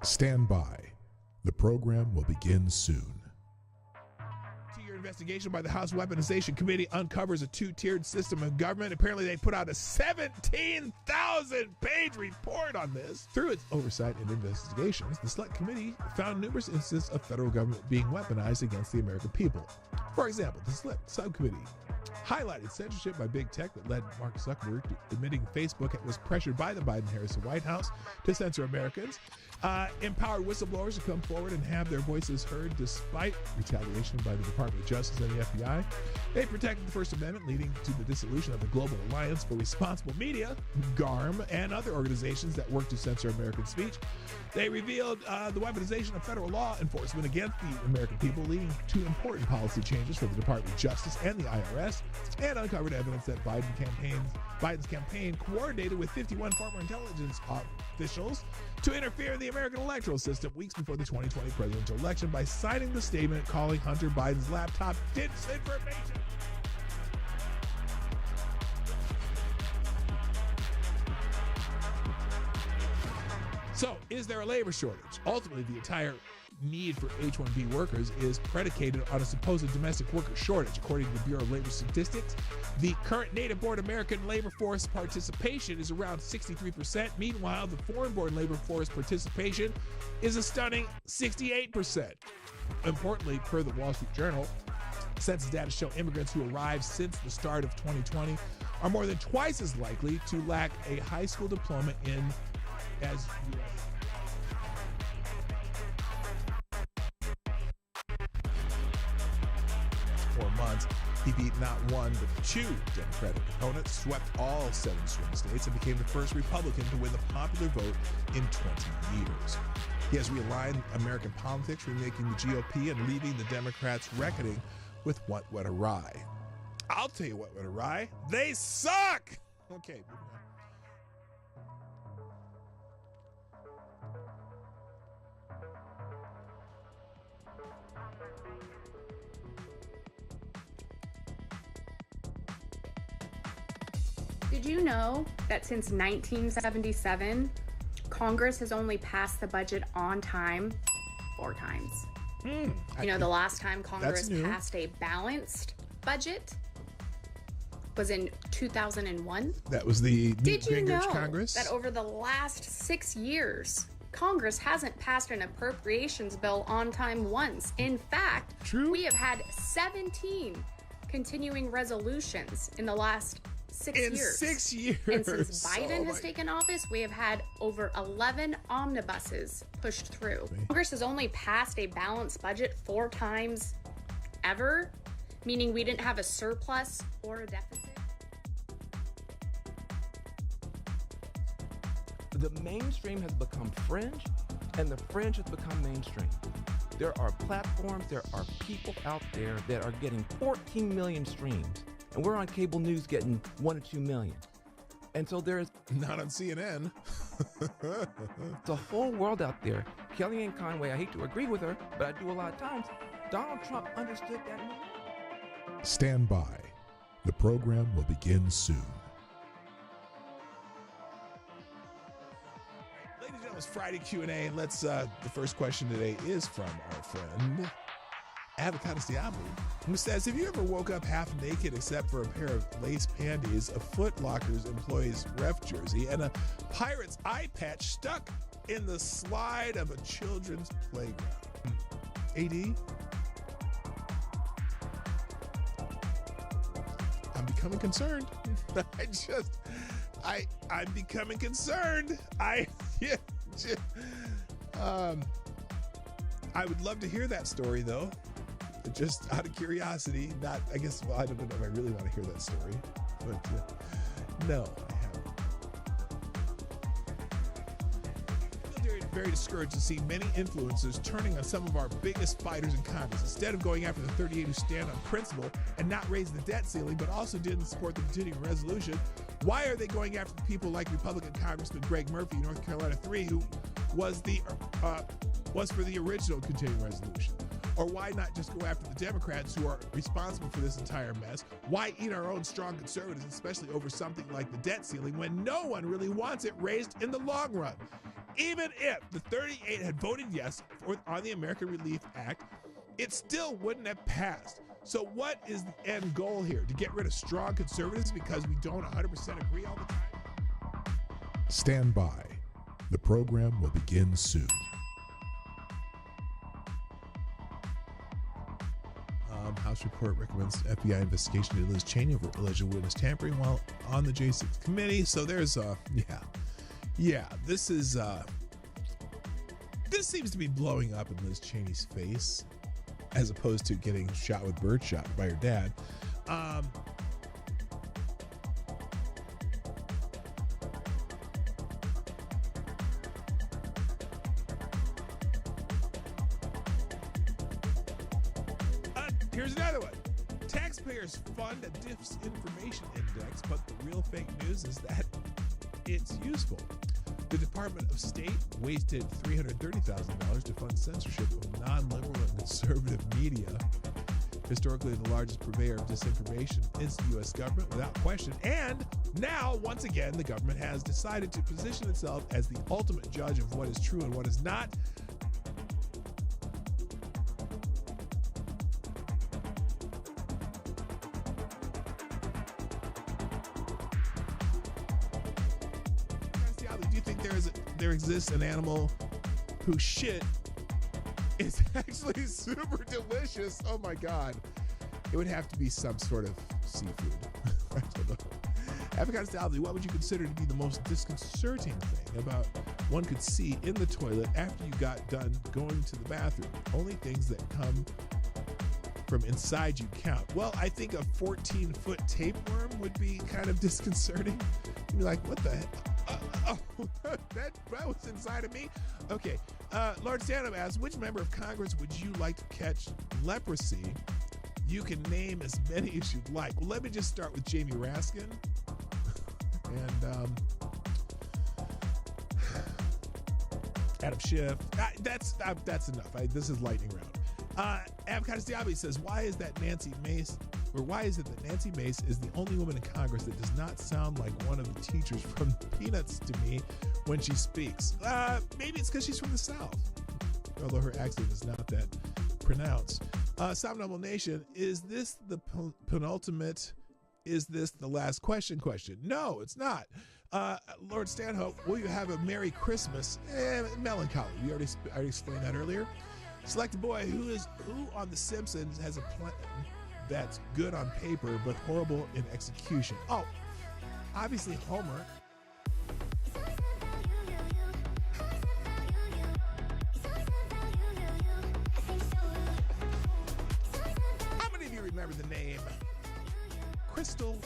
Stand by. The program will begin soon. Two-year investigation by the House Weaponization Committee uncovers a two-tiered system of government. Apparently, they put out a 17,000-page report on this. Through its oversight and investigations, the Select Committee found numerous instances of federal government being weaponized against the American people. For example, the Select Subcommittee highlighted censorship by big tech that led Mark Zuckerberg to admitting Facebook was pressured by the Biden-Harris White House to censor Americans, empowered whistleblowers to come forward and have their voices heard despite retaliation by the Department of Justice and the FBI. They protected the First Amendment, leading to the dissolution of the Global Alliance for Responsible Media, GARM, and other organizations that work to censor American speech. They revealed the weaponization of federal law enforcement against the American people, leading to important policy changes for the Department of Justice and the IRS, and uncovered evidence that Biden's campaign coordinated with 51 former intelligence officials to interfere in the American electoral system weeks before the 2020 presidential election by signing the statement calling Hunter Biden's laptop disinformation. So, is there a labor shortage? Ultimately, the entire need for H-1B workers is predicated on a supposed domestic worker shortage. According to the Bureau of Labor Statistics, the current native-born American labor force participation is around 63%. Meanwhile, the foreign-born labor force participation is a stunning 68%. Importantly, per the Wall Street Journal, census data show immigrants who arrived since the start of 2020 are more than twice as likely to lack a high school diploma as U.S. 4 months, he beat not one but two Democratic opponents, swept all 7 swing states, and became the first Republican to win the popular vote in 20 years. He has realigned American politics, remaking the GOP and leaving the Democrats reckoning with what went awry. I'll tell you what went awry. They suck! Okay, moving on. Did you know that since 1977, Congress has only passed the budget on time 4 times? The last time Congress passed a balanced budget was in 2001. That was the Did you know Congress? That over the last 6 years, Congress hasn't passed an appropriations bill on time once? In fact, we have had 17 continuing resolutions in the last 6 years. 6 years. And since Biden has taken office, we have had over 11 omnibuses pushed through. Congress has only passed a balanced budget 4 times ever, meaning we didn't have a surplus or a deficit. The mainstream has become fringe, and the fringe has become mainstream. There are platforms, there are people out there that are getting 14 million streams. And we're on cable news getting 1 or 2 million. And so there's not on CNN. the whole world out there. Kellyanne Conway, I hate to agree with her, but I do a lot of times. Donald Trump understood that. Stand by. The program will begin soon. Ladies and gentlemen, it's Friday Q&A, and let's, the first question today is from our friend Avocado Siamu, who says, have you ever woke up half naked except for a pair of lace panties, a Foot Locker's employee's ref jersey, and a pirate's eye patch stuck in the slide of a children's playground? AD? I'm becoming concerned. I'm becoming concerned. I would love to hear that story, though. Just out of curiosity, I don't know if I really want to hear that story, but no, I haven't. Very discouraged to see many influencers turning on some of our biggest fighters in Congress. Instead of going after the 38 who stand on principle and not raise the debt ceiling, but also didn't support the continuing resolution, why are they going after the people like Republican Congressman Greg Murphy, North Carolina 3, who was for the original continuing resolution? Or why not just go after the Democrats who are responsible for this entire mess? Why eat our own strong conservatives, especially over something like the debt ceiling, when no one really wants it raised in the long run? Even if the 38 had voted yes on the American Relief Act, it still wouldn't have passed. So what is the end goal here? To get rid of strong conservatives because we don't 100% agree all the time? Stand by. The program will begin soon. House report recommends FBI investigation into Liz Cheney over alleged witness tampering while on the J6 committee. So there's this seems to be blowing up in Liz Cheney's face as opposed to getting shot with birdshot by her dad. Here's another one. Taxpayers fund a disinformation index, but the real fake news is that it's useful. The Department of State wasted $330,000 to fund censorship of non-liberal and conservative media. Historically, the largest purveyor of disinformation is the U.S. government, without question. And now, once again, the government has decided to position itself as the ultimate judge of what is true and what is not. Do you think there exists an animal whose shit is actually super delicious? Oh my God. It would have to be some sort of seafood. I don't know. Avocado salad, what would you consider to be the most disconcerting thing about one could see in the toilet after you got done going to the bathroom? Only things that come from inside you count. Well, I think a 14-foot tapeworm would be kind of disconcerting. You'd be like, what the heck? That was inside of me. Okay. Lord Stanham asks, which member of Congress would you like to catch leprosy? You can name as many as you'd like. Well, let me just start with Jamie Raskin. And Adam Schiff. That's enough. This is lightning round. Avocado Diaby says, why is it that Nancy Mace is the only woman in Congress that does not sound like one of the teachers from Peanuts to me when she speaks? Maybe it's because she's from the South, although her accent is not that pronounced. Somnambule Nation, is this the penultimate? Is this the last question? No, it's not. Lord Stanhope, will you have a Merry Christmas? Melancholy. We already explained that earlier. Select a boy who on The Simpsons has a plan that's good on paper but horrible in execution. Oh, obviously Homer. How many of you remember the name Crystal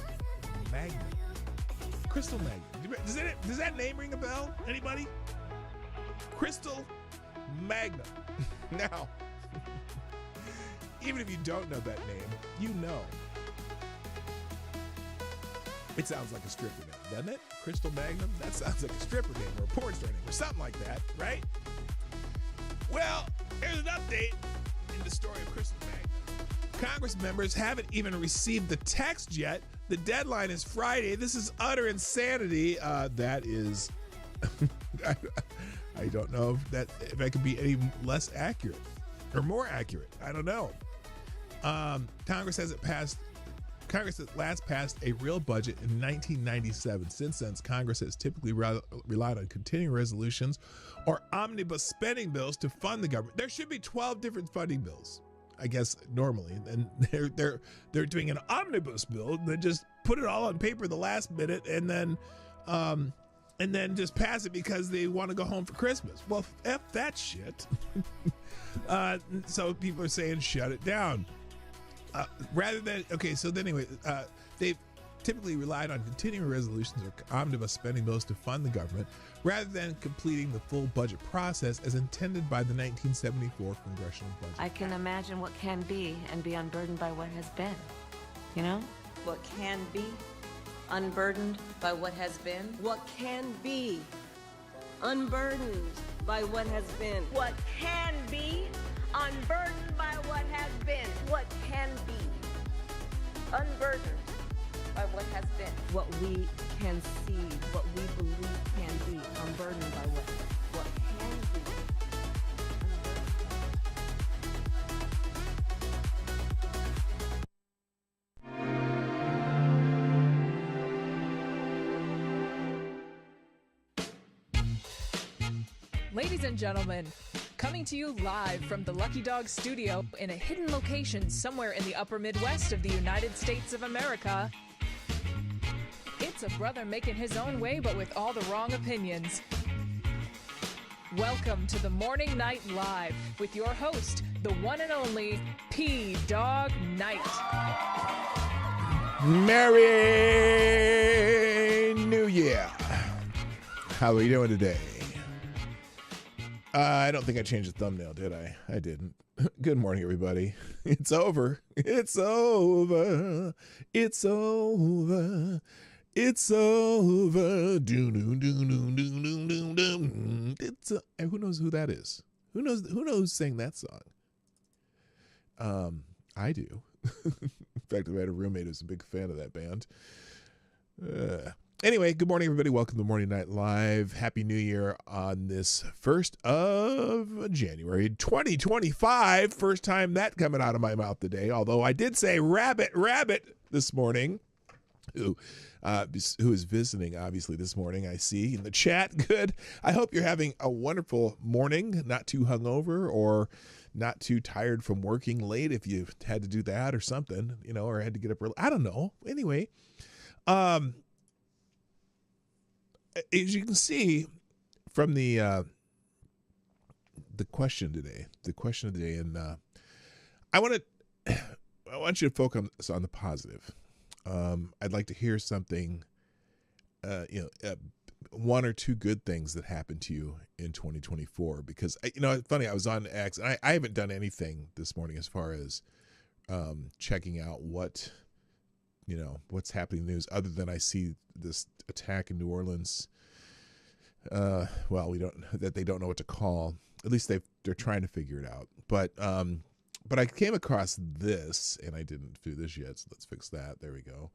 Magnum? Crystal Magnum. Does that name ring a bell? Anybody? Crystal Magnum. Now, even if you don't know that name, you know. It sounds like a stripper name, doesn't it? Crystal Magnum? That sounds like a stripper name or a porn star name or something like that, right? Well, here's an update in the story of Crystal Magnum. Congress members haven't even received the text yet. The deadline is Friday. This is utter insanity. That is... I don't know if I could be any less accurate or more accurate. I don't know. Congress at last passed a real budget in 1997. Since then, Congress has typically relied on continuing resolutions or omnibus spending bills to fund the government. There should be 12 different funding bills, I guess, normally. And they're doing an omnibus bill and they just put it all on paper the last minute and then just pass it because they want to go home for Christmas. Well, F that shit. So people are saying shut it down. They've typically relied on continuing resolutions or omnibus spending bills to fund the government rather than completing the full budget process as intended by the 1974 Congressional Budget I can imagine what can be and be unburdened by what has been. You know? What can be unburdened by what has been. What can be unburdened by what has been. What can be unburdened by what has been. What can be unburdened by what has been. What we can see, what we believe can be unburdened by what Ladies and gentlemen, coming to you live from the Lucky Dog studio in a hidden location somewhere in the upper Midwest of the United States of America, it's a brother making his own way but with all the wrong opinions. Welcome to the Morning Night Live with your host, the one and only P Dog Knight. Merry New Year. How are you doing today? I don't think I changed the thumbnail, did I? I didn't. Good morning, everybody. It's over. It's over. It's over. It's over. It's who knows who that is? Who knows sang that song? I do. In fact, I had a roommate who's a big fan of that band. Anyway, good morning, everybody. Welcome to Morning Night Live. Happy New Year on this 1st of January, 2025. First time that coming out of my mouth today, although I did say rabbit this morning. Who is visiting, obviously, this morning, I see in the chat. Good. I hope you're having a wonderful morning, not too hungover or not too tired from working late if you had to do that or something, or had to get up early. I don't know. Anyway, as you can see from the question of the day, and I want you to focus on the positive. I'd like to hear something, one or two good things that happened to you in 2024, because it's funny, I was on X and I haven't done anything this morning as far as checking out what's happening in the news, other than I see this attack in New Orleans. They don't know what to call. At least they're trying to figure it out. But I came across this, and I didn't do this yet, so let's fix that. There we go.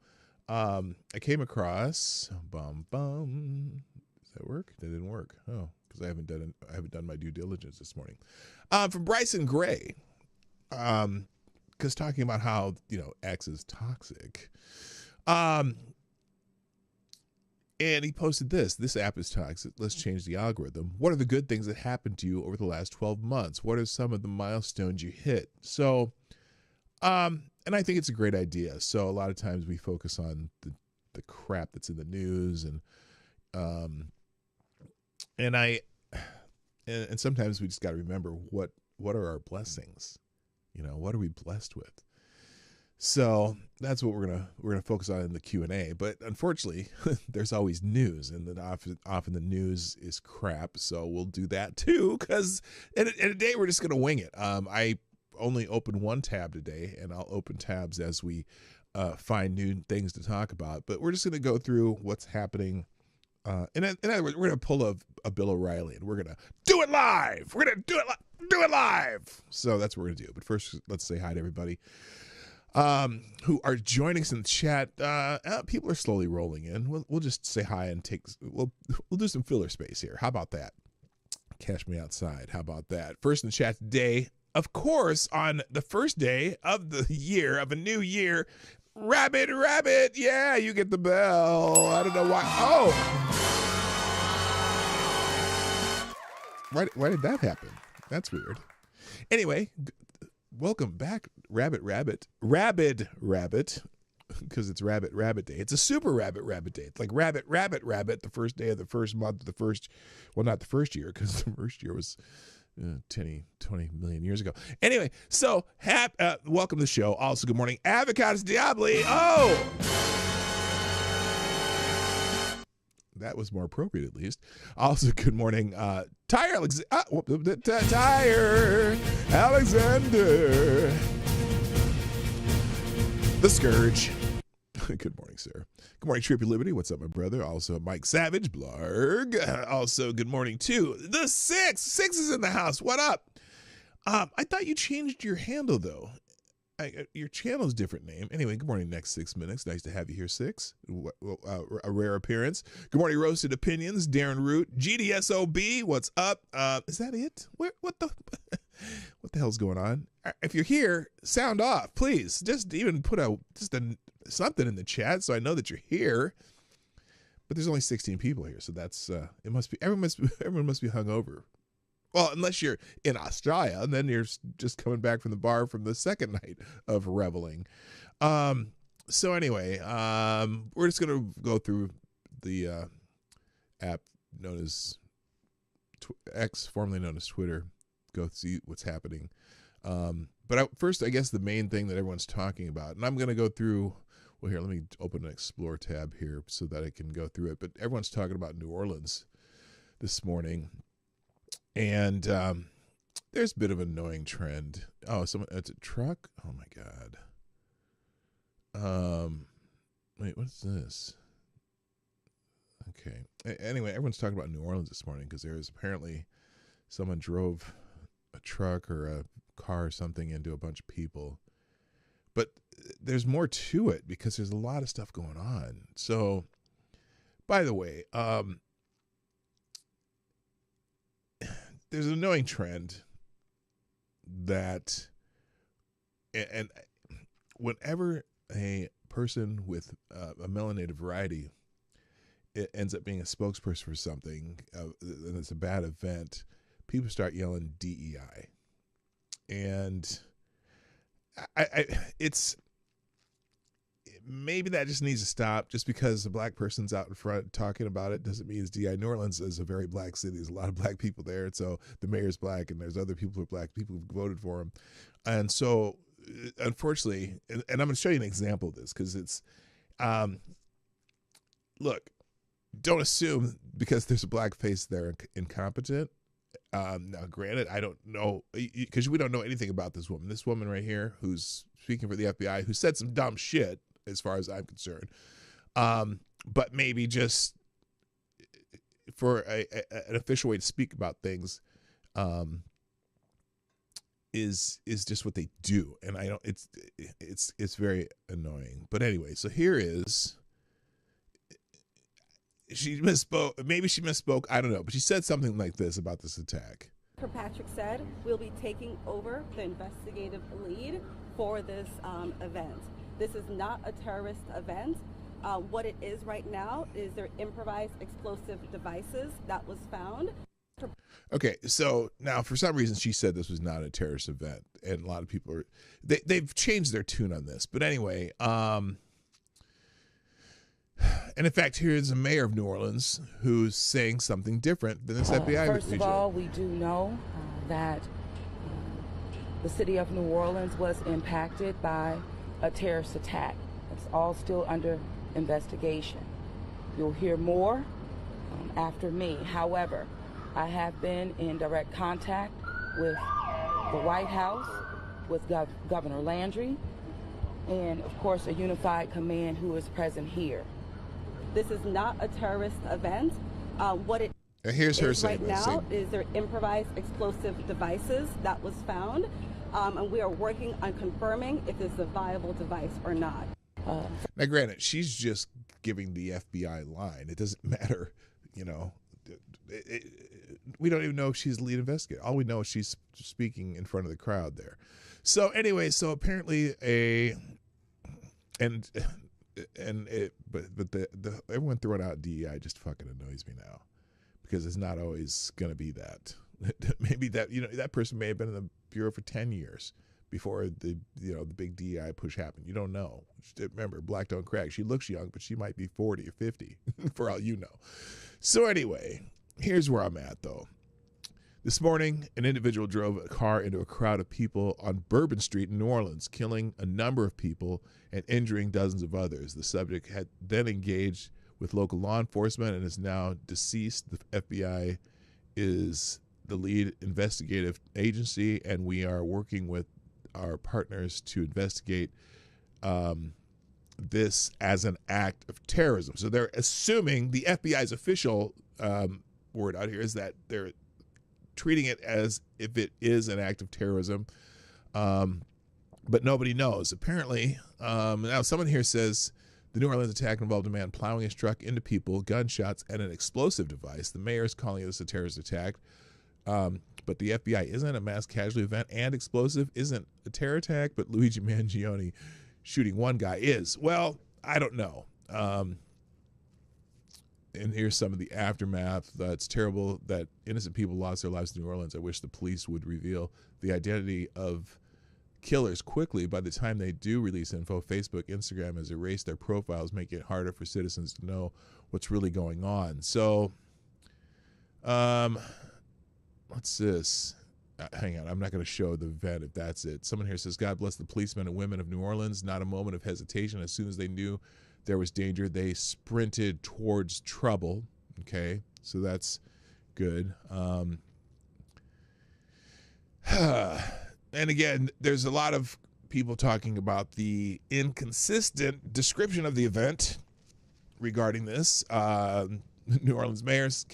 I came across Does that work? That didn't work. Oh, because I haven't done my due diligence this morning. From Bryson Gray, because talking about how X is toxic. And he posted this app is toxic. Let's change the algorithm. What are the good things that happened to you over the last 12 months? What are some of the milestones you hit? So, and I think it's a great idea. So a lot of times we focus on the crap that's in the news, and sometimes we just got to remember what are our blessings? What are we blessed with? So that's what we're gonna focus on in the Q&A. But unfortunately, there's always news, and then often the news is crap. So we'll do that too, because in a day we're just gonna wing it. I only opened one tab today, and I'll open tabs as we find new things to talk about. But we're just gonna go through what's happening. In other words, we're gonna pull a Bill O'Reilly, and we're gonna do it live. We're gonna do it live. So that's what we're gonna do. But first, let's say hi to everybody who are joining us in the chat. People are slowly rolling in. We'll just say hi and we'll do some filler space here. How about that? Cash me outside. How about that? First in the chat today, of course, on the first day of the year, of a new year, Rabbit. Yeah, you get the bell. I don't know why. Oh, why did that happen? That's weird. Anyway, welcome back, Rabbit, because it's Rabbit Day. It's a super Rabbit Day. It's like Rabbit, the first day of the first month, not the first year, because the first year was 20 million years ago. Anyway, so welcome to the show. Also, good morning, Avocados Diabli. Oh! That was more appropriate, at least. Also, good morning, Tyre Alexander, the Scourge. Good morning, sir. Good morning, Trippy Liberty. What's up, my brother? Also, Mike Savage, Blarg. Also, good morning to the Six. Six is in the house. What up? I thought you changed your handle, though. Your channel's different name. Anyway, good morning, Next 6 Minutes. Nice to have you here, Six. A rare appearance. Good morning, Roasted Opinions. Darren Root. GDSOB, what's up? Is that it? What the hell's going on? If you're here, sound off, please. Just even put something in the chat so I know that you're here. But there's only 16 people here, so that's it must be everyone must be hungover. Well, unless you're in Australia, and then you're just coming back from the bar from the second night of reveling. So anyway, we're just going to go through the app known as X, formerly known as Twitter, go see what's happening. But first, I guess the main thing that everyone's talking about, and I'm going to go through, well, here, let me open an Explore tab here so that I can go through it. But everyone's talking about New Orleans this morning. And there's a bit of an annoying trend. Oh, it's a truck? Oh, my God. Wait, what's this? Okay. Anyway, everyone's talking about New Orleans this morning because there is apparently someone drove a truck or a car or something into a bunch of people. But there's more to it because there's a lot of stuff going on. So, by the way, there's an annoying trend that, and whenever a person with a melanated variety it ends up being a spokesperson for something, and it's a bad event, people start yelling DEI. And it's maybe that just needs to stop. Just because a black person's out in front talking about it doesn't mean it's DEI. New Orleans is a very black city. There's a lot of black people there. And so the mayor's black, and there's other people who are black, people who voted for him. And so, unfortunately, and I'm going to show you an example of this because it's, look, don't assume because there's a black face there incompetent. Now, granted, I don't know because we don't know anything about this woman. This woman right here, who's speaking for the FBI, who said some dumb shit, as far as I'm concerned. But maybe just for an official way to speak about things, is just what they do, and I don't. It's very annoying. But anyway, so here is. She misspoke. Maybe she misspoke. I don't know. But she said something like this about this attack. Kirkpatrick said, we'll be taking over the investigative lead for this event. This is not a terrorist event. What it is right now is their improvised explosive devices that was found. Okay, so now for some reason she said this was not a terrorist event. And a lot of people are, they've changed their tune on this. But anyway, and in fact, here's the mayor of New Orleans who's saying something different than this FBI First of all, we do know that the city of New Orleans was impacted by a terrorist attack. It's all still under investigation. You'll hear more after me. However, I have been in direct contact with the White House, with Governor Landry, and of course a unified command who is present here. This is not a terrorist event. What it here's her is right now is their improvised explosive devices that was found, and we are working on confirming if it's a viable device or not. Now, granted, she's just giving the FBI line. It doesn't matter, you know. We don't even know if she's the lead investigator. All we know is she's speaking in front of the crowd there. So anyway, so apparently but the everyone throwing out DEI just fucking annoys me now, because it's not always going to be that. Maybe that, you know, that person may have been in the bureau for 10 years before the big DEI push happened. You don't know. Remember, black don't crack. She looks young, but she might be 40 or 50 for all you know. So anyway, here's where I'm at though. This morning, an individual drove a car into a crowd of people on Bourbon Street in New Orleans, killing a number of people and injuring dozens of others. The subject had then engaged with local law enforcement and is now deceased. The FBI is the lead investigative agency, and we are working with our partners to investigate this as an act of terrorism. So they're assuming the FBI's official word out here is that they're treating it as if it is an act of terrorism, but nobody knows. Apparently, now someone here says the New Orleans attack involved a man plowing his truck into people, gunshots, and an explosive device. The mayor is calling this a terrorist attack, but the FBI isn't. A mass casualty event and explosive isn't a terror attack, but Luigi Mangione shooting one guy is. Well, I don't know. And here's some of the aftermath. It's terrible that innocent people lost their lives in New Orleans. I wish the police would reveal the identity of killers quickly. By the time they do release info, Facebook, Instagram has erased their profiles, making it harder for citizens to know what's really going on. So, what's this? Hang on, I'm not going to show the event if that's it. Someone here says, God bless the policemen and women of New Orleans. Not a moment of hesitation. As soon as they knew there was danger, they sprinted towards trouble. Okay, so that's good. And again, there's a lot of people talking about the inconsistent description of the event regarding this. New Orleans mayor's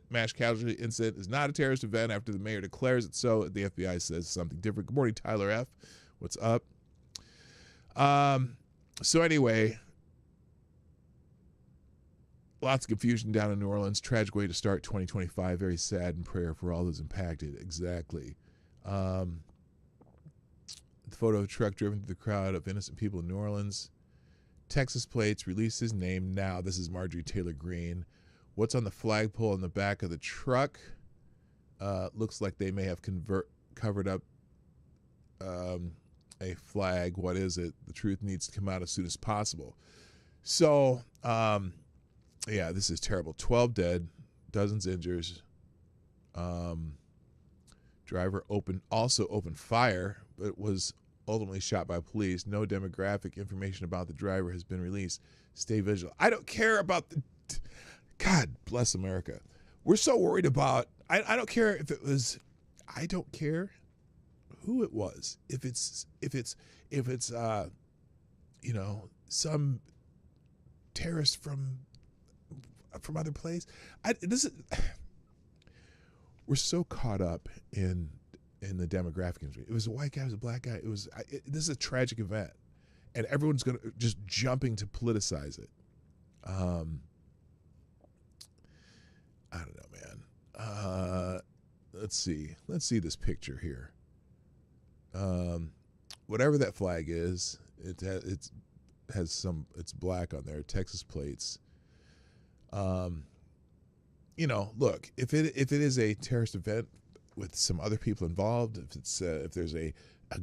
mass casualty incident is not a terrorist event after the mayor declares it so. The FBI says something different. Good morning, Tyler F. What's up? So anyway, lots of confusion down in New Orleans. Tragic way to start 2025. Very sad, and prayer for all those impacted. Exactly. The photo of a truck driven through the crowd of innocent people in New Orleans. Texas plates, release his name now. This is Marjorie Taylor Greene. What's on the flagpole in the back of the truck? Looks like they may have covered up a flag. What is it? The truth needs to come out as soon as possible. So, yeah, this is terrible. 12 dead, dozens injured. Driver also opened fire, but was ultimately shot by police. No demographic information about the driver has been released. Stay vigilant. I don't care about the... God bless America. We're so worried about... I don't care if it was... I don't care who it was. If it's you know, some terrorist from other place. We're so caught up in the demographic. It was a white guy, it was a black guy. This is a tragic event, and everyone's going to just jumping to politicize it. I don't know, man. Let's see this picture here. Whatever that flag is, it's black on there. Texas plates. You know, look, if it is a terrorist event with some other people involved, if there's a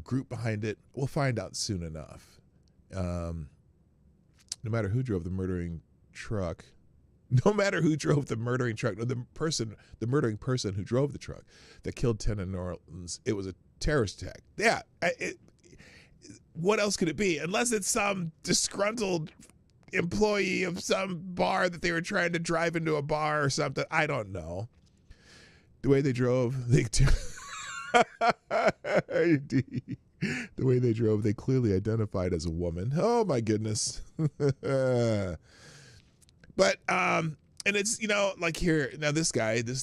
group behind it, we'll find out soon enough. No matter who drove the murdering truck, the murdering person who drove the truck that killed 10 in New Orleans, it was a terrorist attack. Yeah, what else could it be? Unless it's some disgruntled employee of some bar that they were trying to drive into a bar or something. I don't know. The way they drove, they clearly identified as a woman. Oh my goodness. But and it's, you know, like here now, this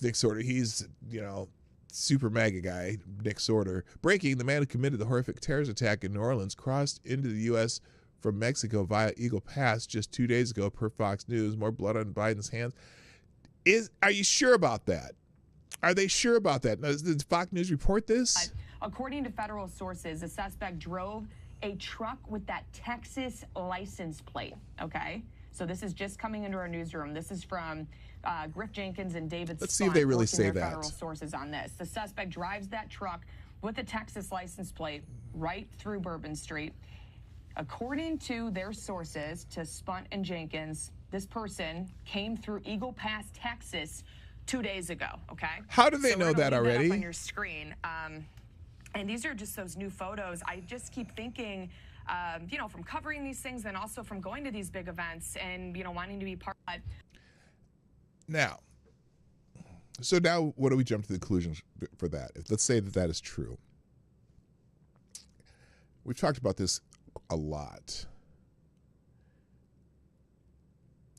Nick Sorter, he's, you know, super MAGA guy, Nick Sorter. Breaking: the man who committed the horrific terrorist attack in New Orleans crossed into the U.S. from Mexico via Eagle Pass just 2 days ago, per Fox News. More blood on Biden's hands. Are you sure about that? Are they sure about that? Now, did Fox News report this? According to federal sources, the suspect drove a truck with that Texas license plate, okay? So this is just coming into our newsroom. This is from Griff Jenkins and David Let's see if they really say that. Federal sources on this. The suspect drives that truck with a Texas license plate right through Bourbon Street. According to their sources, to Spunt and Jenkins, this person came through Eagle Pass, Texas, 2 days ago, okay? How do they know that already? That up on your screen. And these are just those new photos. I just keep thinking, you know, from covering these things and also from going to these big events and, you know, wanting to be part of it. Now, what do we jump to the conclusions for that? Let's say that is true. We've talked about this a lot.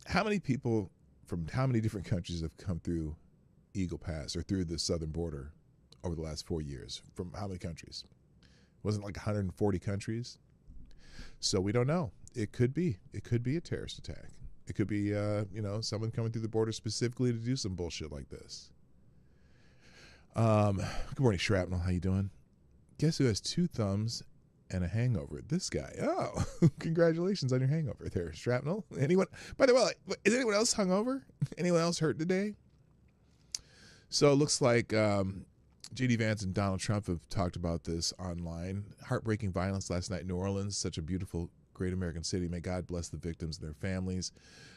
How many people from how many different countries have come through Eagle Pass or through the southern border over the last 4 years? From how many countries? Wasn't it like 140 countries? So we don't know. It could be a terrorist attack. It could be, you know, someone coming through the border specifically to do some bullshit like this. Good morning, Shrapnel. How you doing? Guess who has two thumbs and a hangover. This guy. Oh, congratulations on your hangover there, Shrapnel. Anyone? By the way, is anyone else hungover? Anyone else hurt today? So it looks like J.D. Vance and Donald Trump have talked about this online. Heartbreaking violence last night in New Orleans, such a beautiful, great American city. May God bless the victims and their families.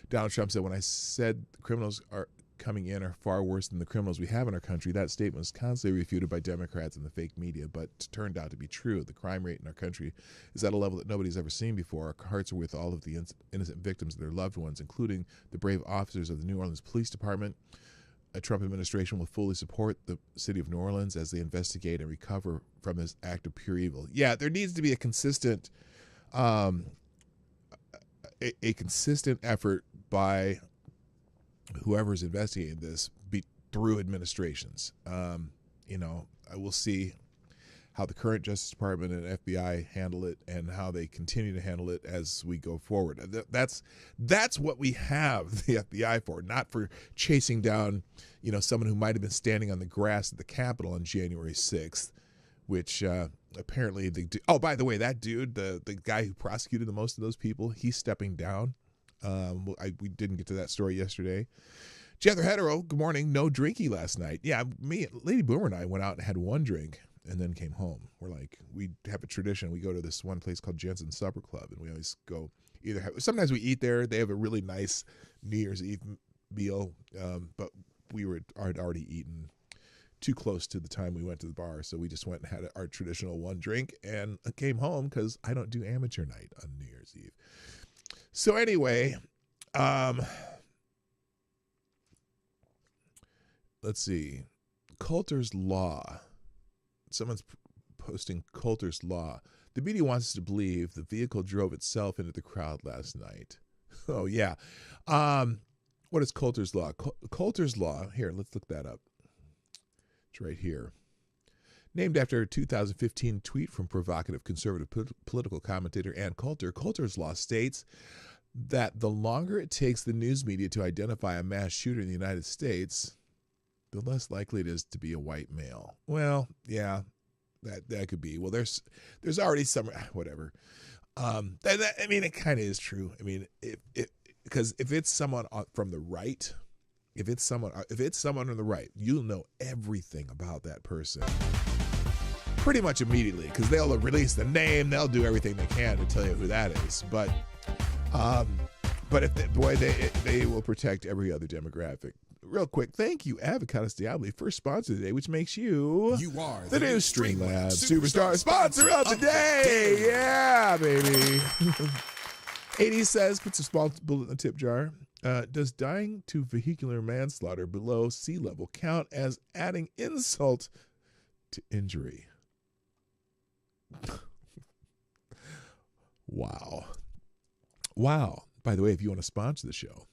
Donald Trump said, when I said criminals are coming in are far worse than the criminals we have in our country, that statement was constantly refuted by Democrats and the fake media, but turned out to be true. The crime rate in our country is at a level that nobody's ever seen before. Our hearts are with all of the innocent victims and their loved ones, including the brave officers of the New Orleans Police Department. A Trump administration will fully support the city of New Orleans as they investigate and recover from this act of pure evil. Yeah, there needs to be a consistent consistent effort by whoever's investigating this through administrations. I will see how the current Justice Department and FBI handle it and how they continue to handle it as we go forward. That's what we have the FBI for, not for chasing down, someone who might have been standing on the grass at the Capitol on January 6th, which apparently by the way, that dude, the guy who prosecuted the most of those people, he's stepping down. We didn't get to that story yesterday. Jether Hetero, good morning. No drinky last night. Yeah, me, Lady Boomer and I went out and had one drink and then came home. We have a tradition. We go to this one place called Jensen's Supper Club, and we always go sometimes we eat there. They have a really nice New Year's Eve meal, but we had already eaten too close to the time we went to the bar, so we just went and had our traditional one drink and came home because I don't do amateur night on New Year's Eve. So anyway, let's see. Coulter's Law. Someone's posting Coulter's Law. The media wants us to believe the vehicle drove itself into the crowd last night. Oh, yeah. What is Coulter's Law? Coulter's Law, here, let's look that up. It's right here. Named after a 2015 tweet from provocative conservative political commentator Ann Coulter, Coulter's Law states that the longer it takes the news media to identify a mass shooter in the United States, the less likely it is to be a white male. Well, yeah, that could be. Well, there's already some, whatever. It kind of is true. I mean, because if it's someone from the right, if it's someone on the right, you'll know everything about that person pretty much immediately, because they'll release the name, they'll do everything they can to tell you who that is. But if they will protect every other demographic. Real quick, thank you, Avocados Diablo, first sponsor today, which makes you are the new Streamlabs Superstar sponsor of the day. Yeah, baby. 80 says, puts a small bullet in the tip jar. Does dying to vehicular manslaughter below sea level count as adding insult to injury? Wow. By the way, if you want to sponsor the show,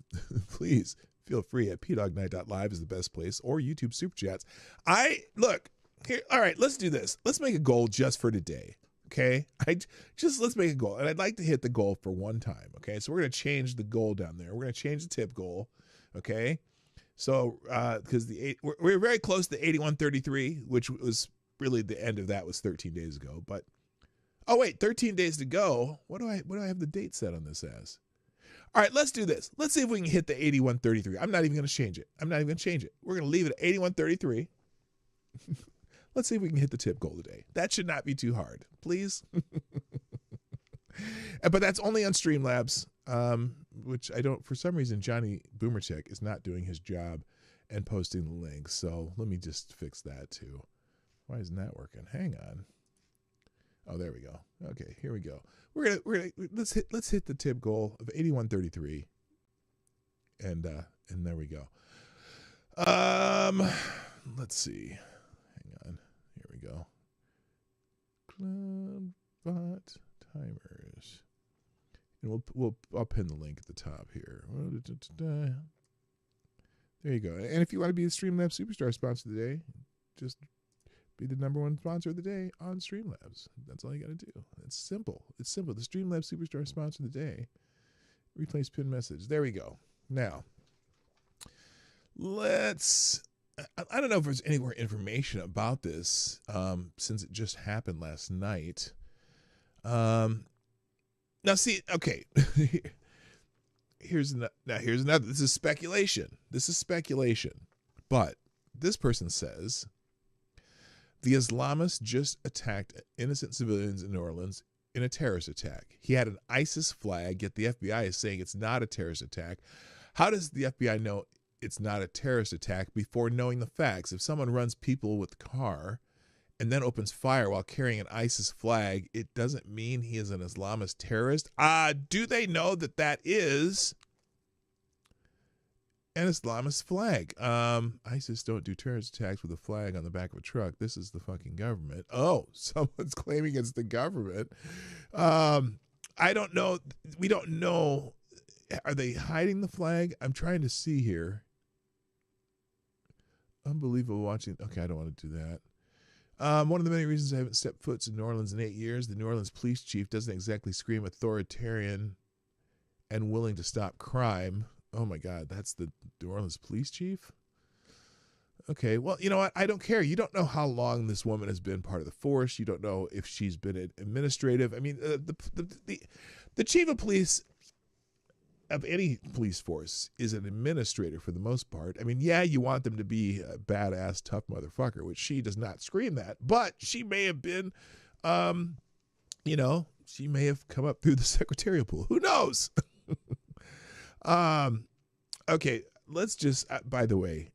please feel free at pdognight.live is the best place, or YouTube Super Chats. All right, let's do this. Let's make a goal just for today. Okay, let's make a goal, and I'd like to hit the goal for one time. Okay, so we're gonna change the goal down there. We're gonna change the tip goal. Okay, so because we're very close to 8133, which was really the end of that was 13 days ago. But 13 days to go. What do I have the date set on this as? All right, let's do this. Let's see if we can hit the 8133. I'm not even gonna change it. We're gonna leave it at 8133. Let's see if we can hit the tip goal today. That should not be too hard, please. But that's only on Streamlabs, which I don't, for some reason, Johnny Boomercheck is not doing his job and posting the links. So let me just fix that too. Why isn't that working? Hang on. Oh, there we go. Okay, here we go. Let's hit the tip goal of 8133. And there we go. Let's see. Go. Clubbot timers, and I'll pin the link at the top here. There you go. And if you want to be the Streamlabs Superstar sponsor today, just be the #1 sponsor of the day on Streamlabs. That's all you got to do. It's simple. The Streamlabs Superstar sponsor of the day. Replace pin message. There we go. Now, I don't know if there's any more information about this since it just happened last night. Now, see, okay. Here's another. This is speculation. But this person says the Islamists just attacked innocent civilians in New Orleans in a terrorist attack. He had an ISIS flag, yet the FBI is saying it's not a terrorist attack. How does the FBI know it's not a terrorist attack before knowing the facts? If someone runs people with a car and then opens fire while carrying an ISIS flag, it doesn't mean he is an Islamist terrorist. Do they know that is an Islamist flag? ISIS don't do terrorist attacks with a flag on the back of a truck. This is the fucking government. Oh, someone's claiming it's the government. I don't know. We don't know. Are they hiding the flag? I'm trying to see here. Unbelievable watching. Okay, I don't want to do that. One of the many reasons I haven't stepped foot in New Orleans in 8 years, the New Orleans police chief doesn't exactly scream authoritarian and willing to stop crime. Oh my God, that's the New Orleans police chief? Okay, well, you know what? I don't care. You don't know how long this woman has been part of the force. You don't know if she's been administrative. I mean, the chief of police of any police force is an administrator for the most part. I mean, yeah, you want them to be a badass, tough motherfucker, which she does not scream that, but she may have been, she may have come up through the secretarial pool. Who knows? Okay, let's just, by the way,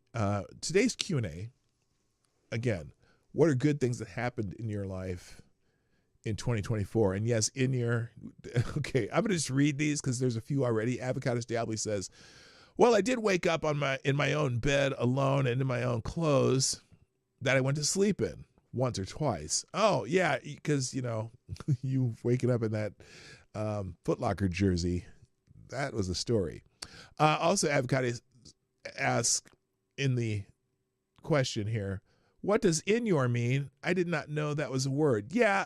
today's Q&A, again, what are good things that happened in your life in 2024? And yes, okay, I'm going to just read these because there's a few already. Avocados Diablo says, well, I did wake up in my own bed alone and in my own clothes that I went to sleep in once or twice. Oh, yeah, because, you waking up in that Foot Locker jersey. That was a story. Also, Avocados asks in the question here, what does in your mean? I did not know that was a word. Yeah.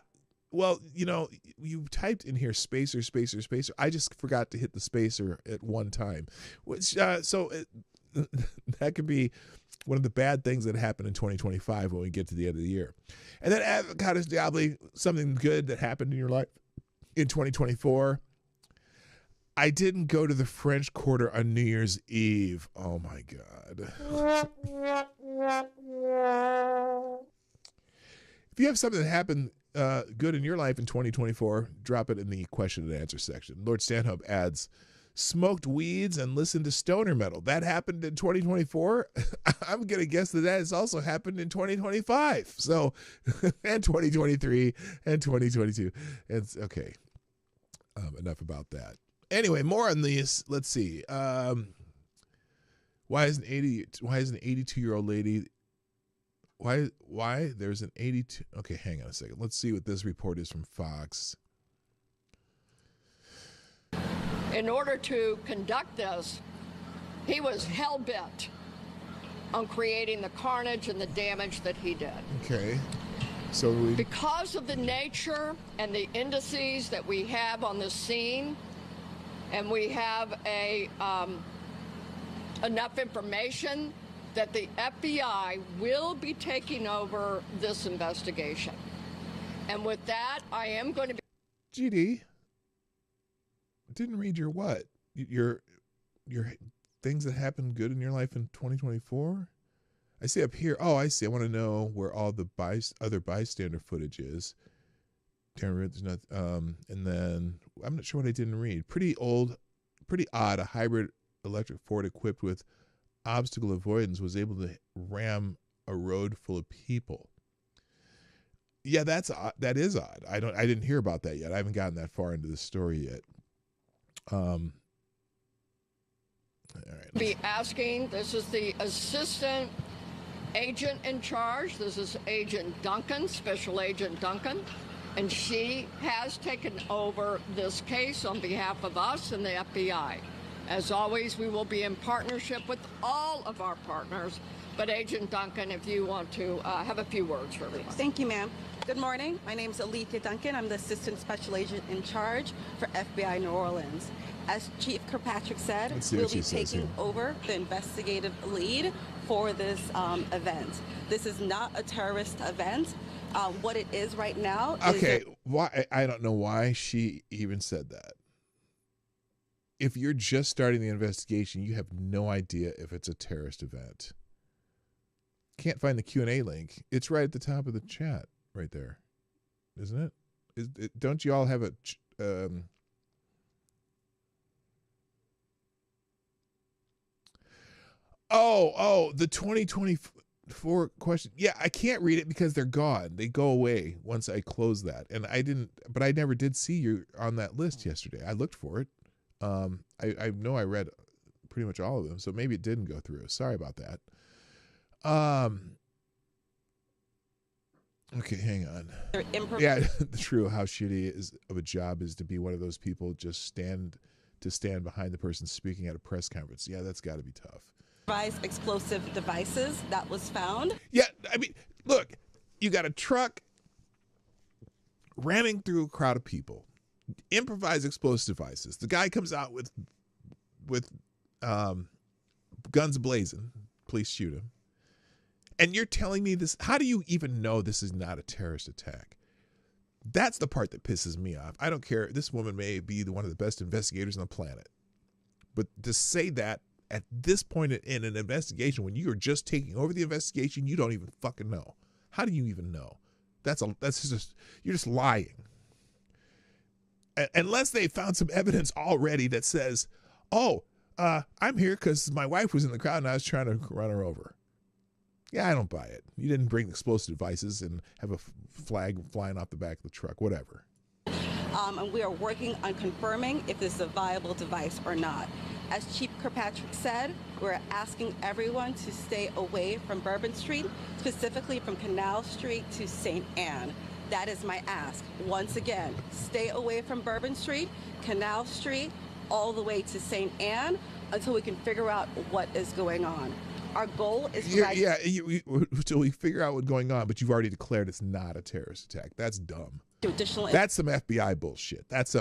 Well, you typed in here spacer, spacer, spacer. I just forgot to hit the spacer at one time, which that could be one of the bad things that happened in 2025 when we get to the end of the year. And then Avocados Diablo, something good that happened in your life in 2024. I didn't go to the French Quarter on New Year's Eve. Oh my God. If you have something that happened good in your life in 2024, drop it in the question and answer section. Lord Stanhope adds, smoked weeds and listened to stoner metal. That happened in 2024. I'm going to guess that has also happened in 2025. So, and 2023 and 2022. It's okay. Enough about that. Anyway, more on these. Let's see. Why is an 82-year-old lady? Why there's an 82? Okay, hang on a second. Let's see what this report is from Fox. In order to conduct this, he was hell-bent on creating the carnage and the damage that he did. Okay. So because of the nature and the indices that we have on the scene, and we have enough information that the FBI will be taking over this investigation. And with that, I am going to be... GD, didn't read your what? Your things that happened good in your life in 2024? I see up here. Oh, I see. I want to know where all the other bystander footage is. There's not, and then I'm not sure what I didn't read. Pretty odd. A hybrid electric Ford equipped with obstacle avoidance was able to ram a road full of people. Yeah, that is odd. I didn't hear about that yet. I haven't gotten that far into the story yet. All right. Be asking. This is the assistant agent in charge. This is Agent Duncan, Special Agent Duncan. And she has taken over this case on behalf of us and the FBI. As always, we will be in partnership with all of our partners. But Agent Duncan, if you want to have a few words for everyone. Thank you, ma'am. Good morning. My name is Alethea Duncan. I'm the Assistant Special Agent in charge for FBI New Orleans. As Chief Kirkpatrick said, we'll be taking over the investigative lead for this event. This is not a terrorist event. What it is right now is... Okay, why? I don't know why she even said that. If you're just starting the investigation, you have no idea if it's a terrorist event. Can't find the Q&A link. It's right at the top of the chat, right there, isn't it? Don't you all have a? The 2024 question. Yeah, I can't read it because they're gone. They go away once I close that, and I didn't. But I never did see you on that list yesterday. I looked for it. I know I read pretty much all of them, so maybe it didn't go through. Sorry about that. Okay, hang on. Yeah, true. How shitty is of a job is to be one of those people just stand behind the person speaking at a press conference. Yeah, that's got to be tough. Explosive devices that was found. Yeah, I mean, look, you got a truck ramming through a crowd of people. Improvised explosive devices. The guy comes out with guns blazing. Police shoot him. And you're telling me this? How do you even know this is not a terrorist attack? That's the part that pisses me off. I don't care. This woman may be one of the best investigators on the planet. But to say that at this point in an investigation, when you are just taking over the investigation, you don't even fucking know. How do you even know? That's just, you're just lying. Unless they found some evidence already that says, I'm here because my wife was in the crowd and I was trying to run her over. Yeah, I don't buy it. You didn't bring explosive devices and have a flag flying off the back of the truck, whatever. And we are working on confirming if this is a viable device or not. As Chief Kirkpatrick said, we're asking everyone to stay away from Bourbon Street, specifically from Canal Street to St. Anne. That is my ask. Once again, stay away from Bourbon Street, Canal Street, all the way to St. Anne until we can figure out what is going on. Our goal is to until we figure out what's going on, but you've already declared it's not a terrorist attack. That's dumb. That's some FBI bullshit. That's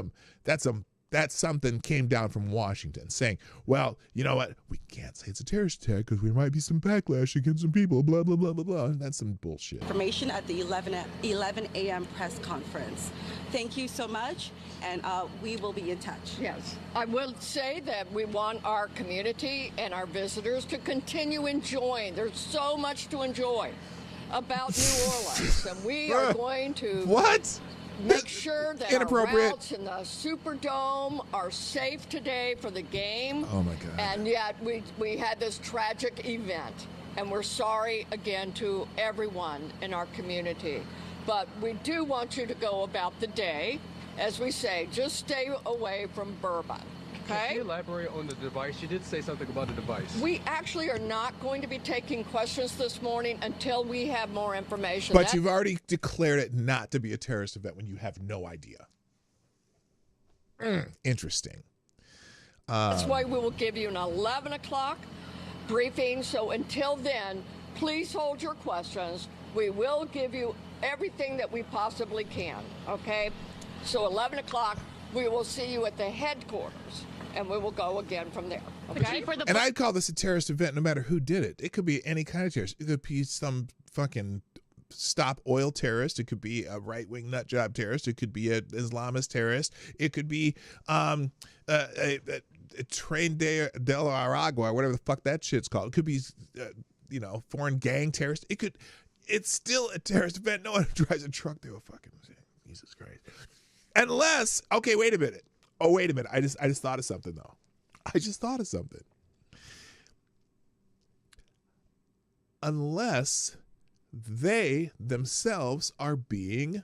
something came down from Washington saying, well, you know what? We can't say it's a terrorist attack because there might be some backlash against some people, blah, blah, blah, blah, blah. That's some bullshit. Information at the 11 a.m. press conference. Thank you so much, and we will be in touch. Yes. I will say that we want our community and our visitors to continue enjoying. There's so much to enjoy about New Orleans, and we are going to... What? Make sure that our routes in the Superdome are safe today for the game. Oh, my God. And yet we had this tragic event, and we're sorry again to everyone in our community. But we do want you to go about the day, as we say, just stay away from Bourbon. Okay? Can you elaborate on the device? You did say something about the device. We actually are not going to be taking questions this morning until we have more information. But you've already declared it not to be a terrorist event when you have no idea. Interesting. That's why we will give you an 11 o'clock briefing. So until then, please hold your questions. We will give you everything that we possibly can, okay? So 11 o'clock, we will see you at the headquarters. And we will go again from there. Okay. And I'd call this a terrorist event no matter who did it. It could be any kind of terrorist. It could be some fucking stop oil terrorist. It could be a right-wing nut job terrorist. It could be an Islamist terrorist. It could be a Train del Aragua, whatever the fuck that shit's called. It could be, foreign gang terrorist. It's still a terrorist event. No one drives a truck through a fucking, Jesus Christ. Unless, okay, wait a minute. Oh, wait a minute. I just thought of something, though. I just thought of something. Unless they themselves are being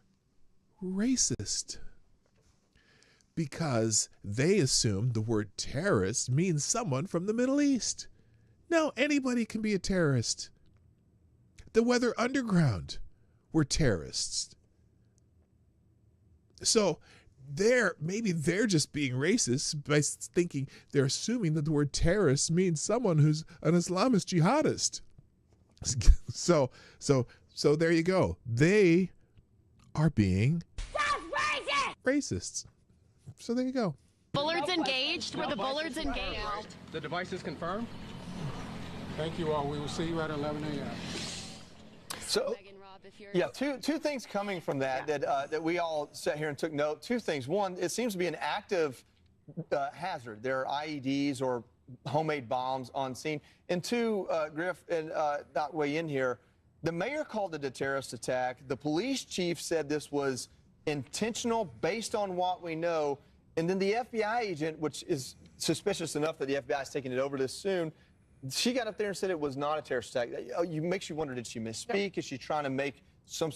racist. Because they assume the word terrorist means someone from the Middle East. No, anybody can be a terrorist. The Weather Underground were terrorists. So maybe they're just being racist by thinking they're assuming that the word terrorist means someone who's an Islamist jihadist. So there you go. They are being racists. So there you go. Bullards engaged? Were the bullards engaged? The device is confirmed? Thank you all. We will see you at 11 a.m. So, yeah, two things coming from that that we all sat here and took note. Two things. One, it seems to be an active hazard. There are IEDs or homemade bombs on scene. And two, Griff, and not weigh in here, the mayor called it a terrorist attack. The police chief said this was intentional based on what we know. And then the FBI agent, which is suspicious enough that the FBI is taking it over this soon, she got up there and said it was not a terrorist attack. Makes you wonder, did she misspeak? Is she trying to make some...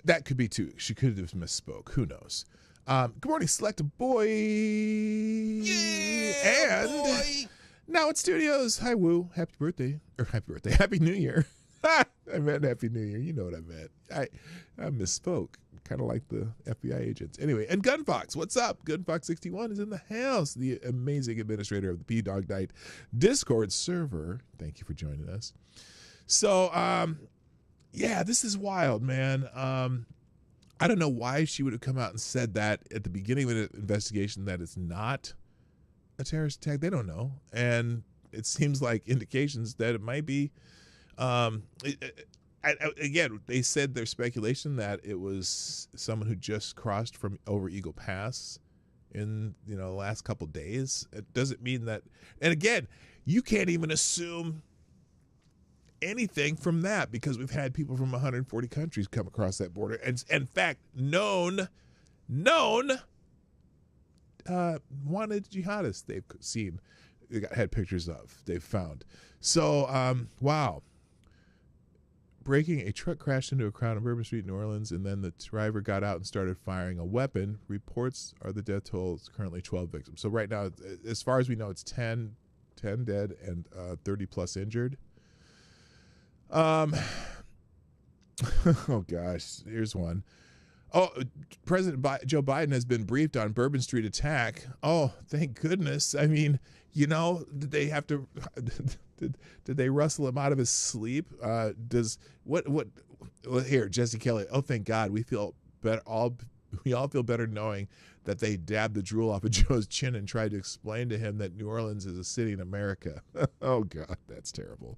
That could be too. She could have misspoke. Who knows? Good morning, Select Boy. Yeah, and boy. Now in studios. Hi, Woo. Happy birthday. Or happy birthday. Happy New Year. I meant Happy New Year. You know what I meant. I misspoke. Kind of like the FBI agents. Anyway, and Gunfox, what's up? Gunfox61 is in the house. The amazing administrator of the P-Dog Night Discord server. Thank you for joining us. So, yeah, this is wild, man. I don't know why she would have come out and said that at the beginning of the investigation that it's not a terrorist attack. They don't know. And it seems like indications that it might be. Again, they said their speculation that it was someone who just crossed from over Eagle Pass in the last couple days. It doesn't mean that. And again, you can't even assume anything from that because we've had people from 140 countries come across that border, and in fact, known wanted jihadists they've seen, had pictures of, they've found. So, wow. Breaking, a truck crashed into a crowd on Bourbon Street, New Orleans, and then the driver got out and started firing a weapon. Reports are the death toll is currently 12 victims. So right now, as far as we know, it's 10 dead and 30 plus injured. Oh gosh, here's one. Oh, President Joe Biden has been briefed on Bourbon Street attack. Oh, thank goodness. I mean, did they have to? Did they rustle him out of his sleep? Here, Jesse Kelly. Oh, thank God. We feel better. We all feel better knowing that they dabbed the drool off of Joe's chin and tried to explain to him that New Orleans is a city in America. Oh God, that's terrible.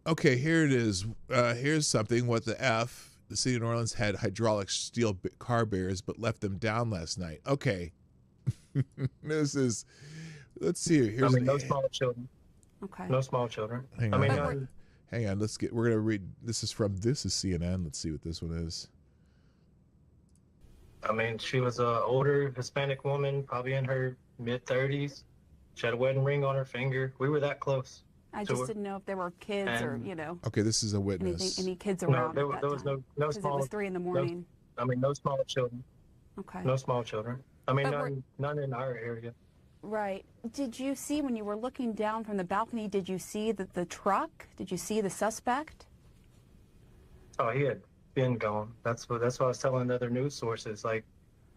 Okay, here it is. Here's something. What the F? The city of New Orleans had hydraulic steel car barriers, but left them down last night. Okay. This is, let's see. Here's no small children. Okay. No small children. Hang on. Hang on. We're going to read. This is CNN. Let's see what this one is. I mean, she was an older Hispanic woman, probably in her mid-30s. She had a wedding ring on her finger. We were that close. I just didn't know if there were kids or, Okay, this is a witness. Any kids around. No, there was no small. It was 3 a.m. No small children. Okay. No small children. I mean, none in our area. Right. Did you see, when you were looking down from the balcony, did you see the truck? Did you see the suspect? Oh, he had been gone. That's what I was telling other news sources. Like,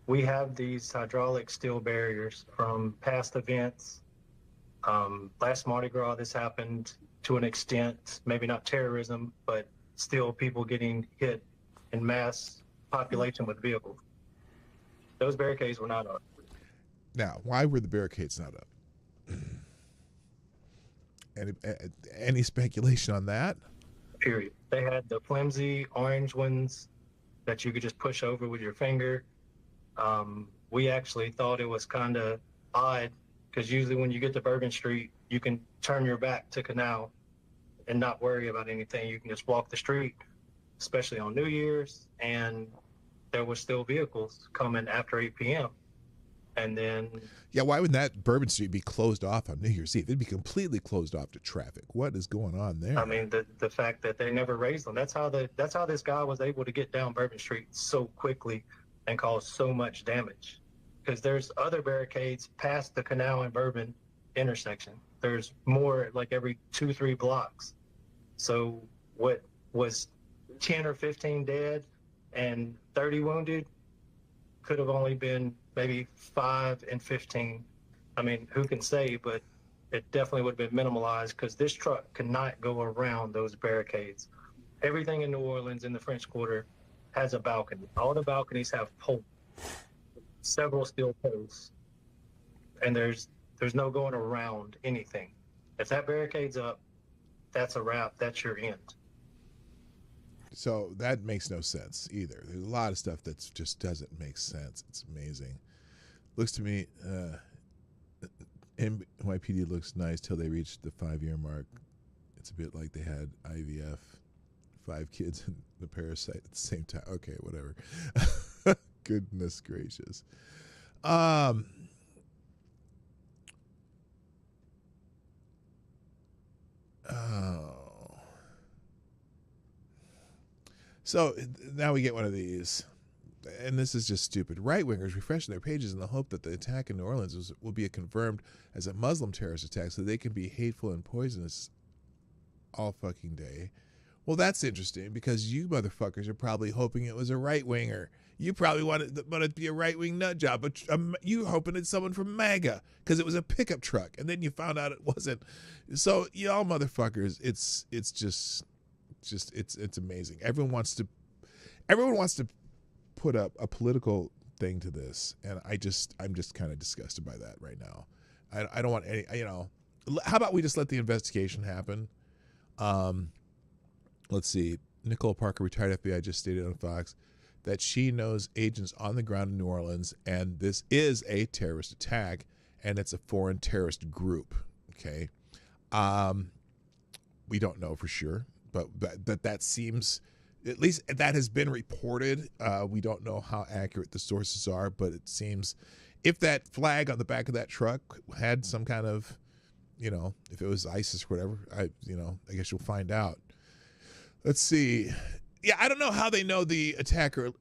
we have these hydraulic steel barriers from past events. Last Mardi Gras, this happened to an extent, maybe not terrorism, but still people getting hit in mass population with vehicles. Those barricades were not up. Now, why were the barricades not up? Any speculation on that? Period. They had the flimsy orange ones that you could just push over with your finger. We actually thought it was kind of odd because usually when you get to Bourbon Street, you can turn your back to Canal and not worry about anything. You can just walk the street, especially on New Year's, and there were still vehicles coming after 8 p.m. And then... Yeah, why would that Bourbon Street be closed off on New Year's Eve? It'd be completely closed off to traffic. What is going on there? I mean, the fact that they never raised them. That's how this guy was able to get down Bourbon Street so quickly and cause so much damage. Because there's other barricades past the Canal and Bourbon intersection. There's more like every 2-3 blocks. So what was 10 or 15 dead and 30 wounded could have only been maybe 5 and 15. I mean, who can say, but it definitely would have been minimalized because this truck could not go around those barricades. Everything in New Orleans in the French Quarter has a balcony. All the balconies have poles. several steel posts, and there's no going around anything. If that barricade's up, that's a wrap. That's your end. So that makes no sense either. There's a lot of stuff that just doesn't make sense. It's amazing. Looks to me, NYPD looks nice till they reach the 5-year mark. It's a bit like they had IVF, 5 kids and the parasite at the same time. Okay, whatever. Goodness gracious. So now we get one of these, and this is just stupid. Right-wingers refreshing their pages in the hope that the attack in New Orleans will be confirmed as a Muslim terrorist attack so they can be hateful and poisonous all fucking day. Well, that's interesting because you motherfuckers are probably hoping it was a right-winger. You probably wanted it to be a right-wing nut job, but you hoping it's someone from MAGA because it was a pickup truck, and then you found out it wasn't. So y'all motherfuckers, it's amazing. Everyone wants to put up a political thing to this, and I'm just kind of disgusted by that right now. I don't want any. How about we just let the investigation happen? Let's see. Nicole Parker, retired FBI, just stated on Fox that she knows agents on the ground in New Orleans, and this is a terrorist attack, and it's a foreign terrorist group. Okay, we don't know for sure, but that seems, at least that has been reported. We don't know how accurate the sources are, but it seems if that flag on the back of that truck had some kind of, if it was ISIS or whatever, I guess you'll find out. Let's see. Yeah, I don't know how they know the attacker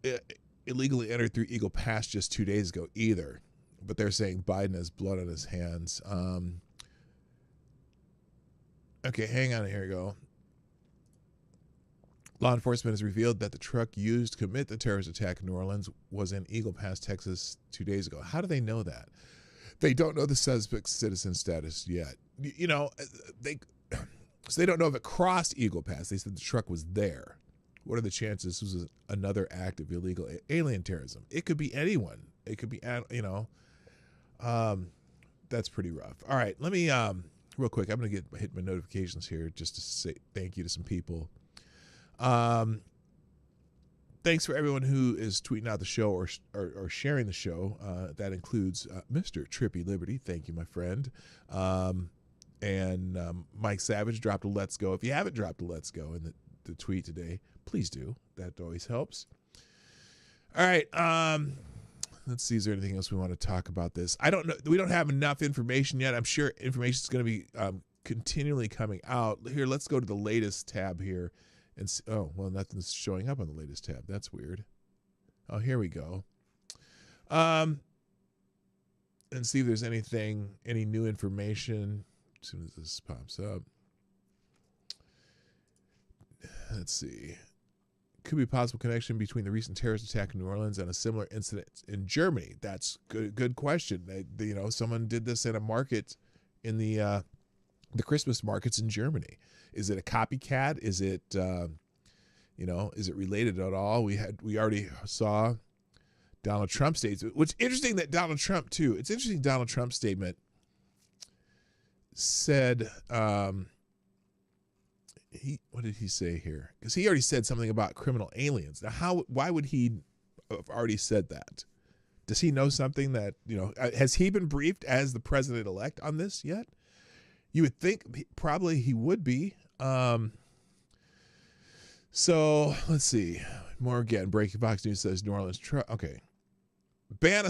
illegally entered through Eagle Pass just 2 days ago either, but they're saying Biden has blood on his hands. Okay, hang on. Here we go. Law enforcement has revealed that the truck used to commit the terrorist attack in New Orleans was in Eagle Pass, Texas 2 days ago. How do they know that? They don't know the suspect's citizen status yet. So they don't know if it crossed Eagle Pass. They said the truck was there. What are the chances this was another act of illegal alien terrorism? It could be anyone. It could be, that's pretty rough. All right, let me, real quick, I'm going to hit my notifications here just to say thank you to some people. Thanks for everyone who is tweeting out the show or sharing the show. That includes Mr. Trippy Liberty. Thank you, my friend. And Mike Savage dropped a let's go. If you haven't dropped a let's go in the tweet today, please do. That always helps. All right. Let's see. Is there anything else we want to talk about this? I don't know. We don't have enough information yet. I'm sure information is going to be continually coming out. Here, let's go to the latest tab here. And see, oh, well, nothing's showing up on the latest tab. That's weird. Oh, here we go. And see if there's any new information as soon as this pops up. Let's see. Could be a possible connection between the recent terrorist attack in New Orleans and a similar incident in Germany. That's good question. Someone did this in a market in the Christmas markets in Germany. Is it a copycat? Is it, is it related at all? We already saw Donald Trump's statement, which interesting that Donald Trump too. It's interesting Donald Trump's statement said, what did he say here? Because he already said something about criminal aliens. Now, why would he have already said that? Does he know something that, has he been briefed as the president-elect on this yet? You would think probably he would be. So let's see. More again. Breaking Fox News says New Orleans truck. Okay. Ban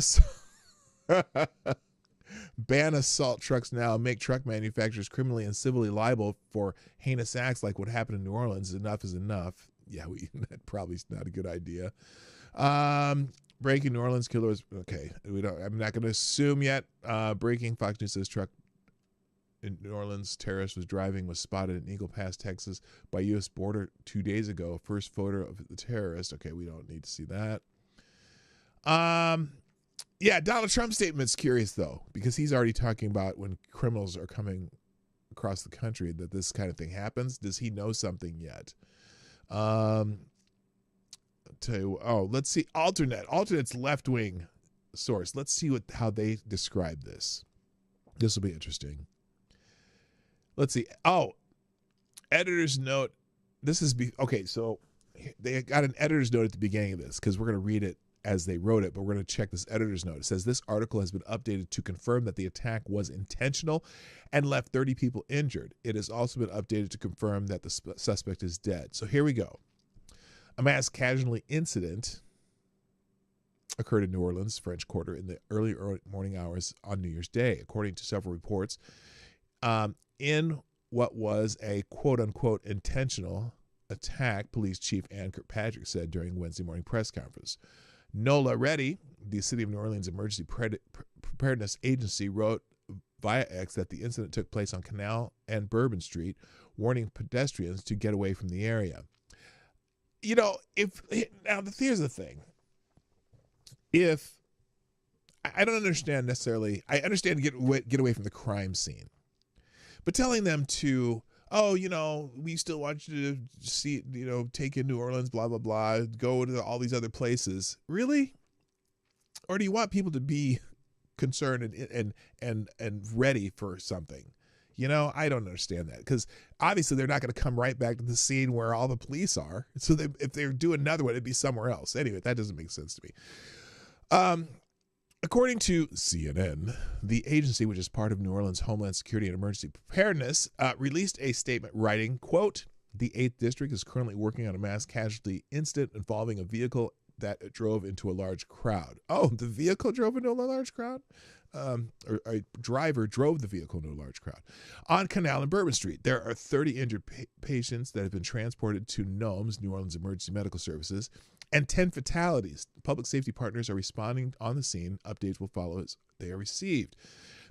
assault trucks now. Make truck manufacturers criminally and civilly liable for heinous acts like what happened in New Orleans. Enough is enough. Yeah, that probably is not a good idea. Breaking New Orleans killers. Okay. I'm not going to assume yet. Breaking Fox News says truck in New Orleans terrorist was spotted in Eagle Pass, Texas by U.S. border 2 days ago. First photo of the terrorist. Okay, we don't need to see that. Yeah, Donald Trump's statement's curious though, because he's already talking about when criminals are coming across the country that this kind of thing happens. Does he know something yet? Let's see. Alternate's left wing source. Let's see how they describe this. This will be interesting. Let's see. Oh, editor's note. Okay, so they got an editor's note at the beginning of this because we're going to read it as they wrote it, but we're going to check this editor's note. It says this article has been updated to confirm that the attack was intentional and left 30 people injured. It has also been updated to confirm that the suspect is dead. So here we go. A mass casualty incident occurred in New Orleans, French Quarter, in the early morning hours on New Year's Day, according to several reports. In what was a quote-unquote intentional attack, Police Chief Ann Kirkpatrick said during Wednesday morning press conference. NOLA Ready, the City of New Orleans Emergency Preparedness Agency, wrote via X that the incident took place on Canal and Bourbon Street, warning pedestrians to get away from the area. You know, here's the thing. If I don't understand necessarily, I understand get away from the crime scene, but telling them to, oh, you know, we still want you to see, you know, take in New Orleans, blah, blah, blah, go to all these other places. Really? Or do you want people to be concerned and ready for something? You know, I don't understand that, because obviously they're not going to come right back to the scene where all the police are. So if they're doing another one, it'd be somewhere else. Anyway, that doesn't make sense to me. According to CNN, the agency, which is part of New Orleans Homeland Security and Emergency Preparedness, released a statement writing, quote, the 8th District is currently working on a mass casualty incident involving a vehicle that drove into a large crowd. Oh, the vehicle drove into a large crowd? Or a driver drove the vehicle into a large crowd. On Canal and Bourbon Street, there are 30 injured patients that have been transported to NOMS, New Orleans Emergency Medical Services, and 10 fatalities. Public safety partners are responding on the scene. Updates will follow as they are received.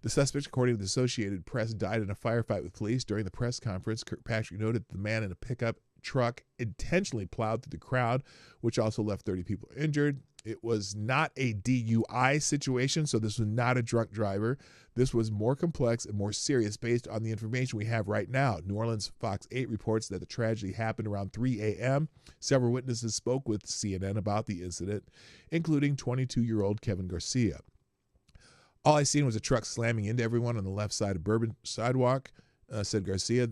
The suspect, according to the Associated Press, died in a firefight with police. During the press conference, Kirkpatrick noted that the man in a pickup truck intentionally plowed through the crowd, which also left 30 people injured. It was not a DUI situation, so this was not a drunk driver. This was more complex and more serious based on the information we have right now. New Orleans Fox 8 reports that the tragedy happened around 3 a.m. Several witnesses spoke with CNN about the incident, including 22-year-old Kevin Garcia. All I seen was a truck slamming into everyone on the left side of Bourbon sidewalk, said Garcia.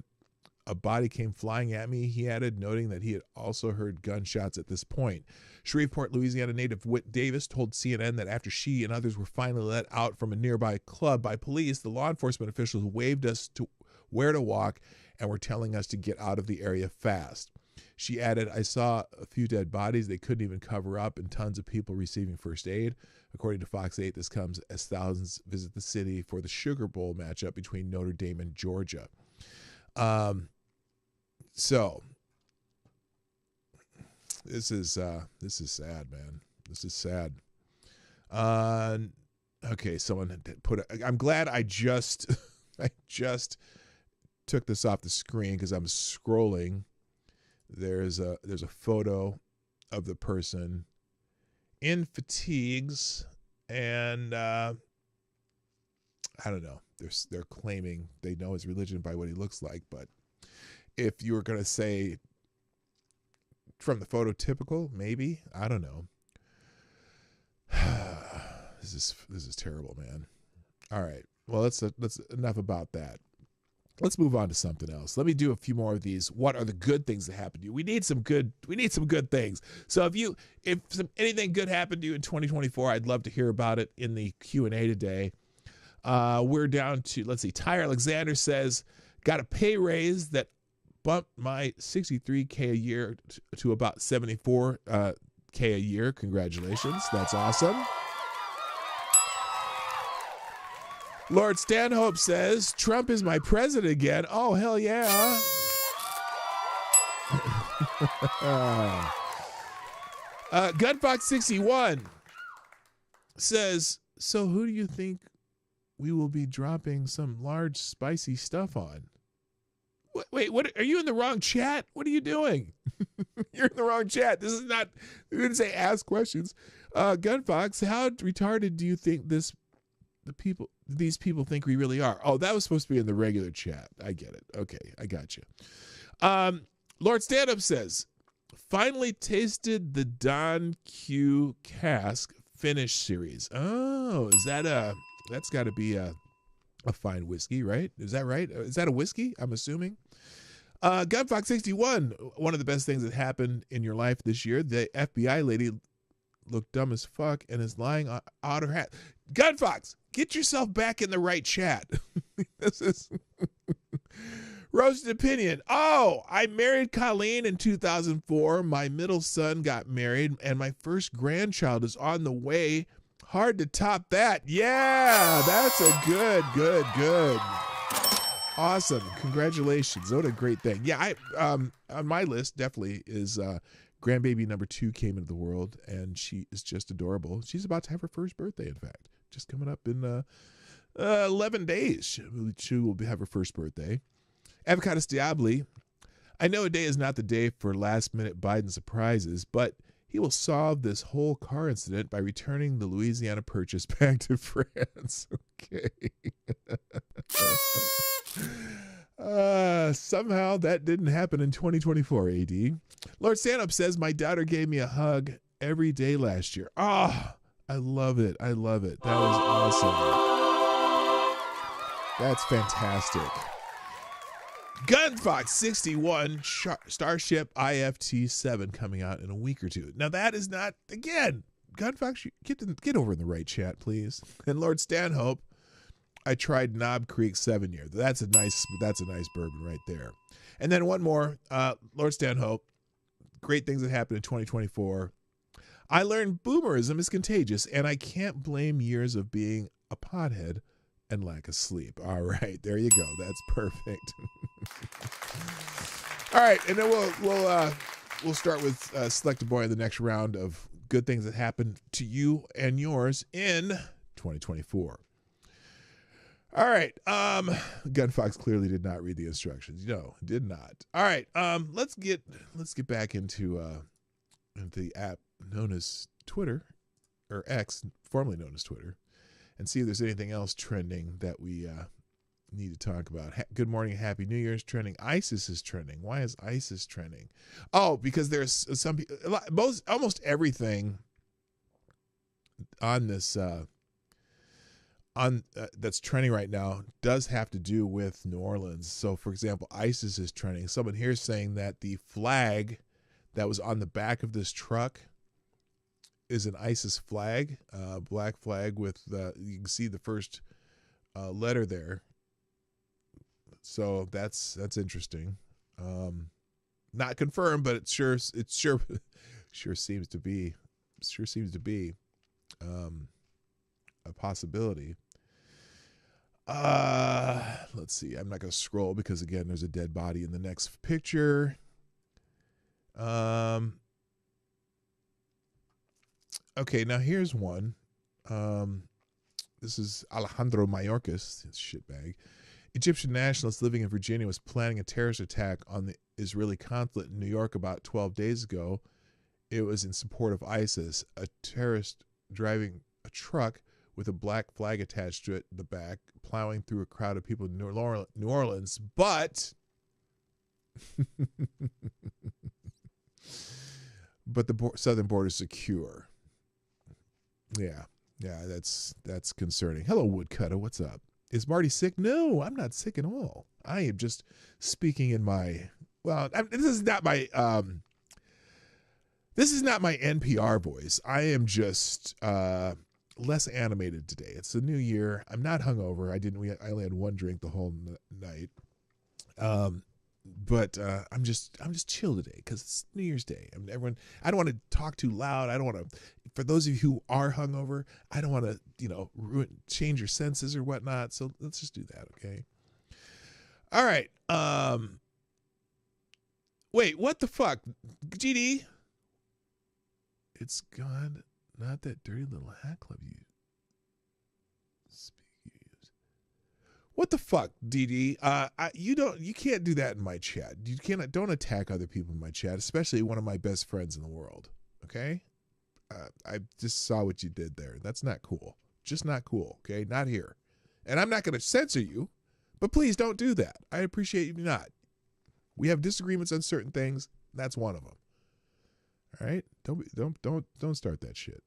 A body came flying at me, he added, noting that he had also heard gunshots at this point. Shreveport, Louisiana native Whit Davis told CNN that after she and others were finally let out from a nearby club by police, the law enforcement officials waved us to where to walk and were telling us to get out of the area fast. She added, I saw a few dead bodies they couldn't even cover up and tons of people receiving first aid. According to Fox 8, this comes as thousands visit the city for the Sugar Bowl matchup between Notre Dame and Georgia. So this is sad, man. This is sad. Okay, someone put I'm glad I just took this off the screen because I'm scrolling. There's a photo of the person in fatigues, and I don't know. They're claiming they know his religion by what he looks like, but if you were going to say from the photo typical, maybe, I don't know. This is terrible, man. All right. Well, let's enough about that. Let's move on to something else. Let me do a few more of these. What are the good things that happened to you? We need some good things. So if anything good happened to you in 2024, I'd love to hear about it in the Q&A today. We're down to, let's see, Ty Alexander says, got a pay raise that bumped my $63K a year to about $74K a year. Congratulations. That's awesome. Lord Stanhope says, Trump is my president again. Oh, hell yeah. Gunfox61 says, so who do you think we will be dropping some large spicy stuff on? Wait, what? Are you in the wrong chat? What are you doing? You're in the wrong chat. This is not, we didn't say ask questions. Gunfox, how retarded do you think these people think we really are? Oh, that was supposed to be in the regular chat. I get it. Okay, I got you. Lord Stand-Up says, finally tasted the Don Q cask. Finnish series. Oh, is that that's got to be a fine whiskey, right? Is that right? Is that a whiskey? I'm assuming. Gunfox 61. One of the best things that happened in your life this year. The FBI lady looked dumb as fuck and is lying out her hat. Gunfox, get yourself back in the right chat. This is Roasted Opinion. Oh, I married Colleen in 2004. My middle son got married, and my first grandchild is on the way. Hard to top that. Yeah, that's a good. Awesome. Congratulations. What a great thing. Yeah, I on my list definitely is grandbaby number 2 came into the world, and she is just adorable. She's about to have her first birthday, in fact. Just coming up in 11 days. She will have her first birthday. Avocados Diabli. I know a day is not the day for last-minute Biden surprises, but he will solve this whole car incident by returning the Louisiana Purchase back to France. Okay. Somehow that didn't happen in 2024, AD. Lord Stanhope says, my daughter gave me a hug every day last year. I love it. I love it. That was awesome. That's fantastic. Gunfox 61 Starship IFT-7 coming out in a week or two. Now that is not, again, Gunfox, get over in the right chat, please. And Lord Stanhope, I tried Knob Creek 7 year. That's a nice bourbon right there. And then one more, Lord Stanhope, great things that happened in 2024. I learned boomerism is contagious, and I can't blame years of being a pothead and lack of sleep. All right, there you go. That's perfect. All right, and then we'll start with Select a Boy in the next round of good things that happened to you and yours in 2024. All right, Gunfox clearly did not read the instructions. No, did not. All right, let's get back into the app known as Twitter, or X, formerly known as Twitter, and see if there's anything else trending that we need to talk about. Good morning, Happy New Year's trending. ISIS is trending. Why is ISIS trending? Oh, because there's some people, almost everything on this that's trending right now does have to do with New Orleans. So, for example, ISIS is trending. Someone here is saying that the flag that was on the back of this truck is an ISIS flag, black flag with you can see the first letter there. So that's interesting. Not confirmed, but it sure seems to be a possibility. Let's see. I'm not going to scroll because again, there's a dead body in the next picture. Okay, now here's one. This is Alejandro Mayorkas, shitbag. Egyptian nationalist living in Virginia was planning a terrorist attack on the Israeli consulate in New York about 12 days ago. It was in support of ISIS. A terrorist driving a truck with a black flag attached to it in the back, plowing through a crowd of people in New Orleans, but but the southern border is secure. Yeah, that's concerning. Hello, Woodcutter. What's up? Is Marty sick? No, I'm not sick at all. I am just speaking in my this is not my NPR voice. I am just less animated today. It's the new year. I'm not hungover. I only had one drink the whole night. But I'm just chill today because it's New Year's Day. I don't want to talk too loud. I don't want to, for those of you who are hungover, I don't want to, change your senses or whatnot. So let's just do that. Okay. All right. Wait, what the fuck? GD? It's gone. Not that dirty little hack club you use. What the fuck, DD? You can't do that in my chat. Don't attack other people in my chat, especially one of my best friends in the world. Okay? I just saw what you did there. That's not cool. Just not cool. Okay? Not here. And I'm not going to censor you, but please don't do that. I appreciate you not. We have disagreements on certain things. That's one of them. All right? Don't start that shit.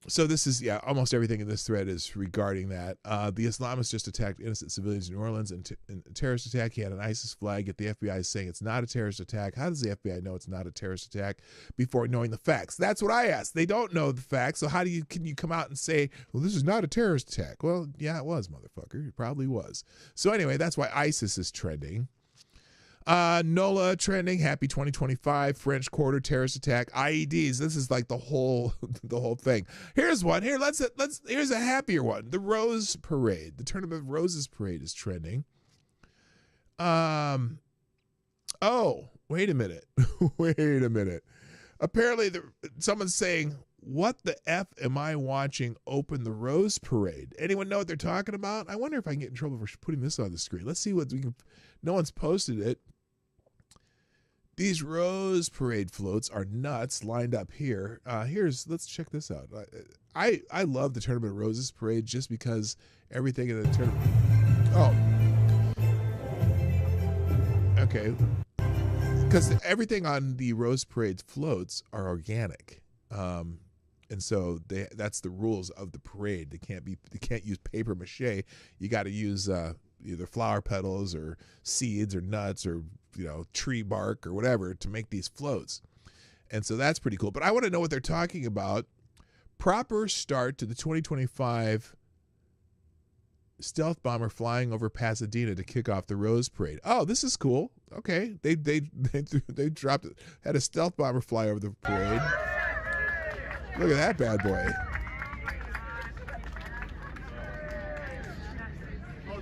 So this is, almost everything in this thread is regarding that. The Islamists just attacked innocent civilians in New Orleans in a terrorist attack. He had an ISIS flag, yet the FBI is saying it's not a terrorist attack. How does the FBI know it's not a terrorist attack before knowing the facts? That's what I asked. They don't know the facts, so how can you come out and say, well, this is not a terrorist attack? Well, yeah, it was, motherfucker. It probably was. So anyway, that's why ISIS is trending. NOLA trending, happy 2025, French Quarter terrorist attack, IEDs. This is like the whole thing. Here's one. Here's a happier one. The Rose Parade, the Tournament of Roses Parade is trending. Oh, wait a minute. Apparently someone's saying, what the F am I watching open the Rose Parade? Anyone know what they're talking about? I wonder if I can get in trouble for putting this on the screen. Let's see what we can. No one's posted it. These Rose Parade floats are nuts, lined up here. Let's check this out. I love the Tournament of Roses Parade just because everything in the tournament. Oh, okay. Because everything on the Rose Parade floats are organic, and so that's the rules of the parade. They can't use paper mache. You got to use either flower petals or seeds or nuts or tree bark or whatever to make these floats. And so that's pretty cool. But I want to know what they're talking about. Proper start to the 2025 stealth bomber flying over Pasadena to kick off the Rose Parade. Oh, this is cool. Okay. They dropped it. Had a stealth bomber fly over the parade. Look at that bad boy.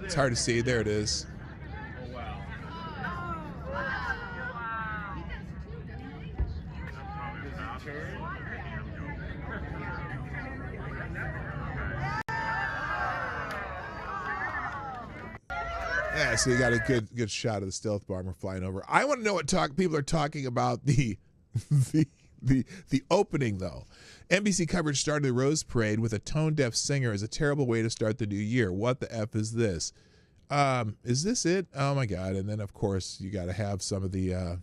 It's hard to see. There it is. Yeah, so you got a good shot of the stealth bomber flying over. I want to know what people are talking about the opening though. NBC coverage started the Rose Parade with a tone-deaf singer as a terrible way to start the new year. What the F is this? Is this it? Oh my God! And then of course you got to have some of the.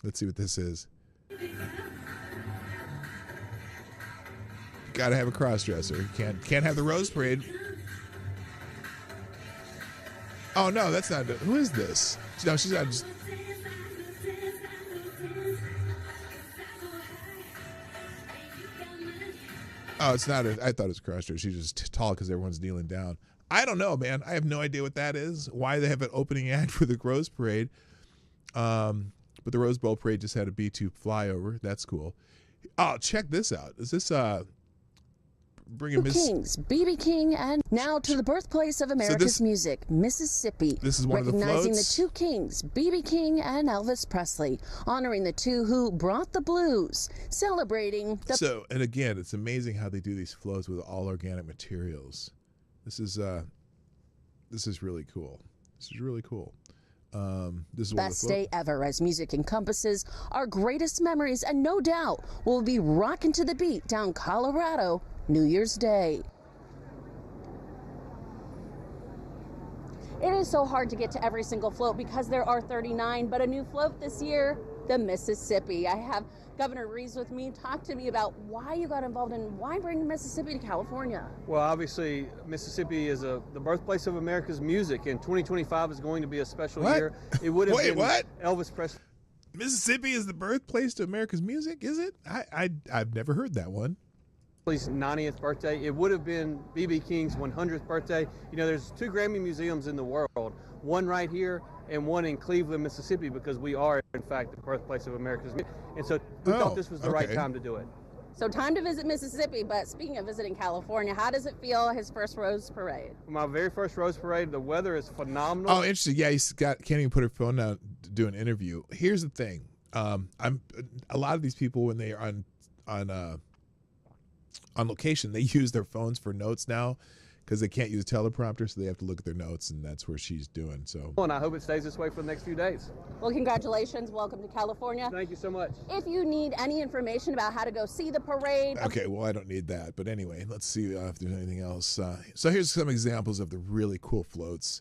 Let's see what this is. Got to have a cross-dresser. Can't have the Rose Parade. Oh no, that's not. Who is this? No, she's not. Just... Oh, it's not. I thought it was cross-dresser. She's just tall because everyone's kneeling down. I don't know, man. I have no idea what that is. Why they have an opening act for the Rose Parade. But the Rose Bowl Parade just had a B-2 flyover. That's cool. Oh, check this out. Is this bringing Miss Kings, B.B. King, and now to the birthplace of America's music, Mississippi. This is one of the floats. Recognizing the two kings, B.B. King and Elvis Presley, honoring the two who brought the blues, celebrating the. So, and again, it's amazing how they do these floats with all organic materials. This is really cool. This is really cool. This is best day ever as music encompasses our greatest memories and no doubt we'll be rocking to the beat down Colorado New Year's Day. It is so hard to get to every single float because there are 39, but a new float this year, the Mississippi. I have Governor Reeves with me. Talk to me about why you got involved and why bring Mississippi to California. Well, obviously, Mississippi is the birthplace of America's music, and 2025 is going to be a special year. It would have been Elvis Presley. Mississippi is the birthplace to America's music, is it? I've never heard that one. His 90th birthday. It would have been B.B. King's 100th birthday. You know, there's 2 Grammy museums in the world, one right here and one in Cleveland, Mississippi, because we are, in fact, the birthplace of America's music. And so we thought this was the right time to do it. So time to visit Mississippi, but speaking of visiting California, how does it feel, his first Rose Parade? My very first Rose Parade, the weather is phenomenal. Oh, interesting. Yeah, can't even put her phone down to do an interview. Here's the thing. A lot of these people, when they are on location, they use their phones for notes now because they can't use a teleprompter, so they have to look at their notes, and that's where she's doing. So, and I hope it stays this way for the next few days. Well, congratulations. Welcome to California. Thank you so much. If you need any information about how to go see the parade. Okay, well, I don't need that. But anyway, let's see if there's anything else. So here's some examples of the really cool floats.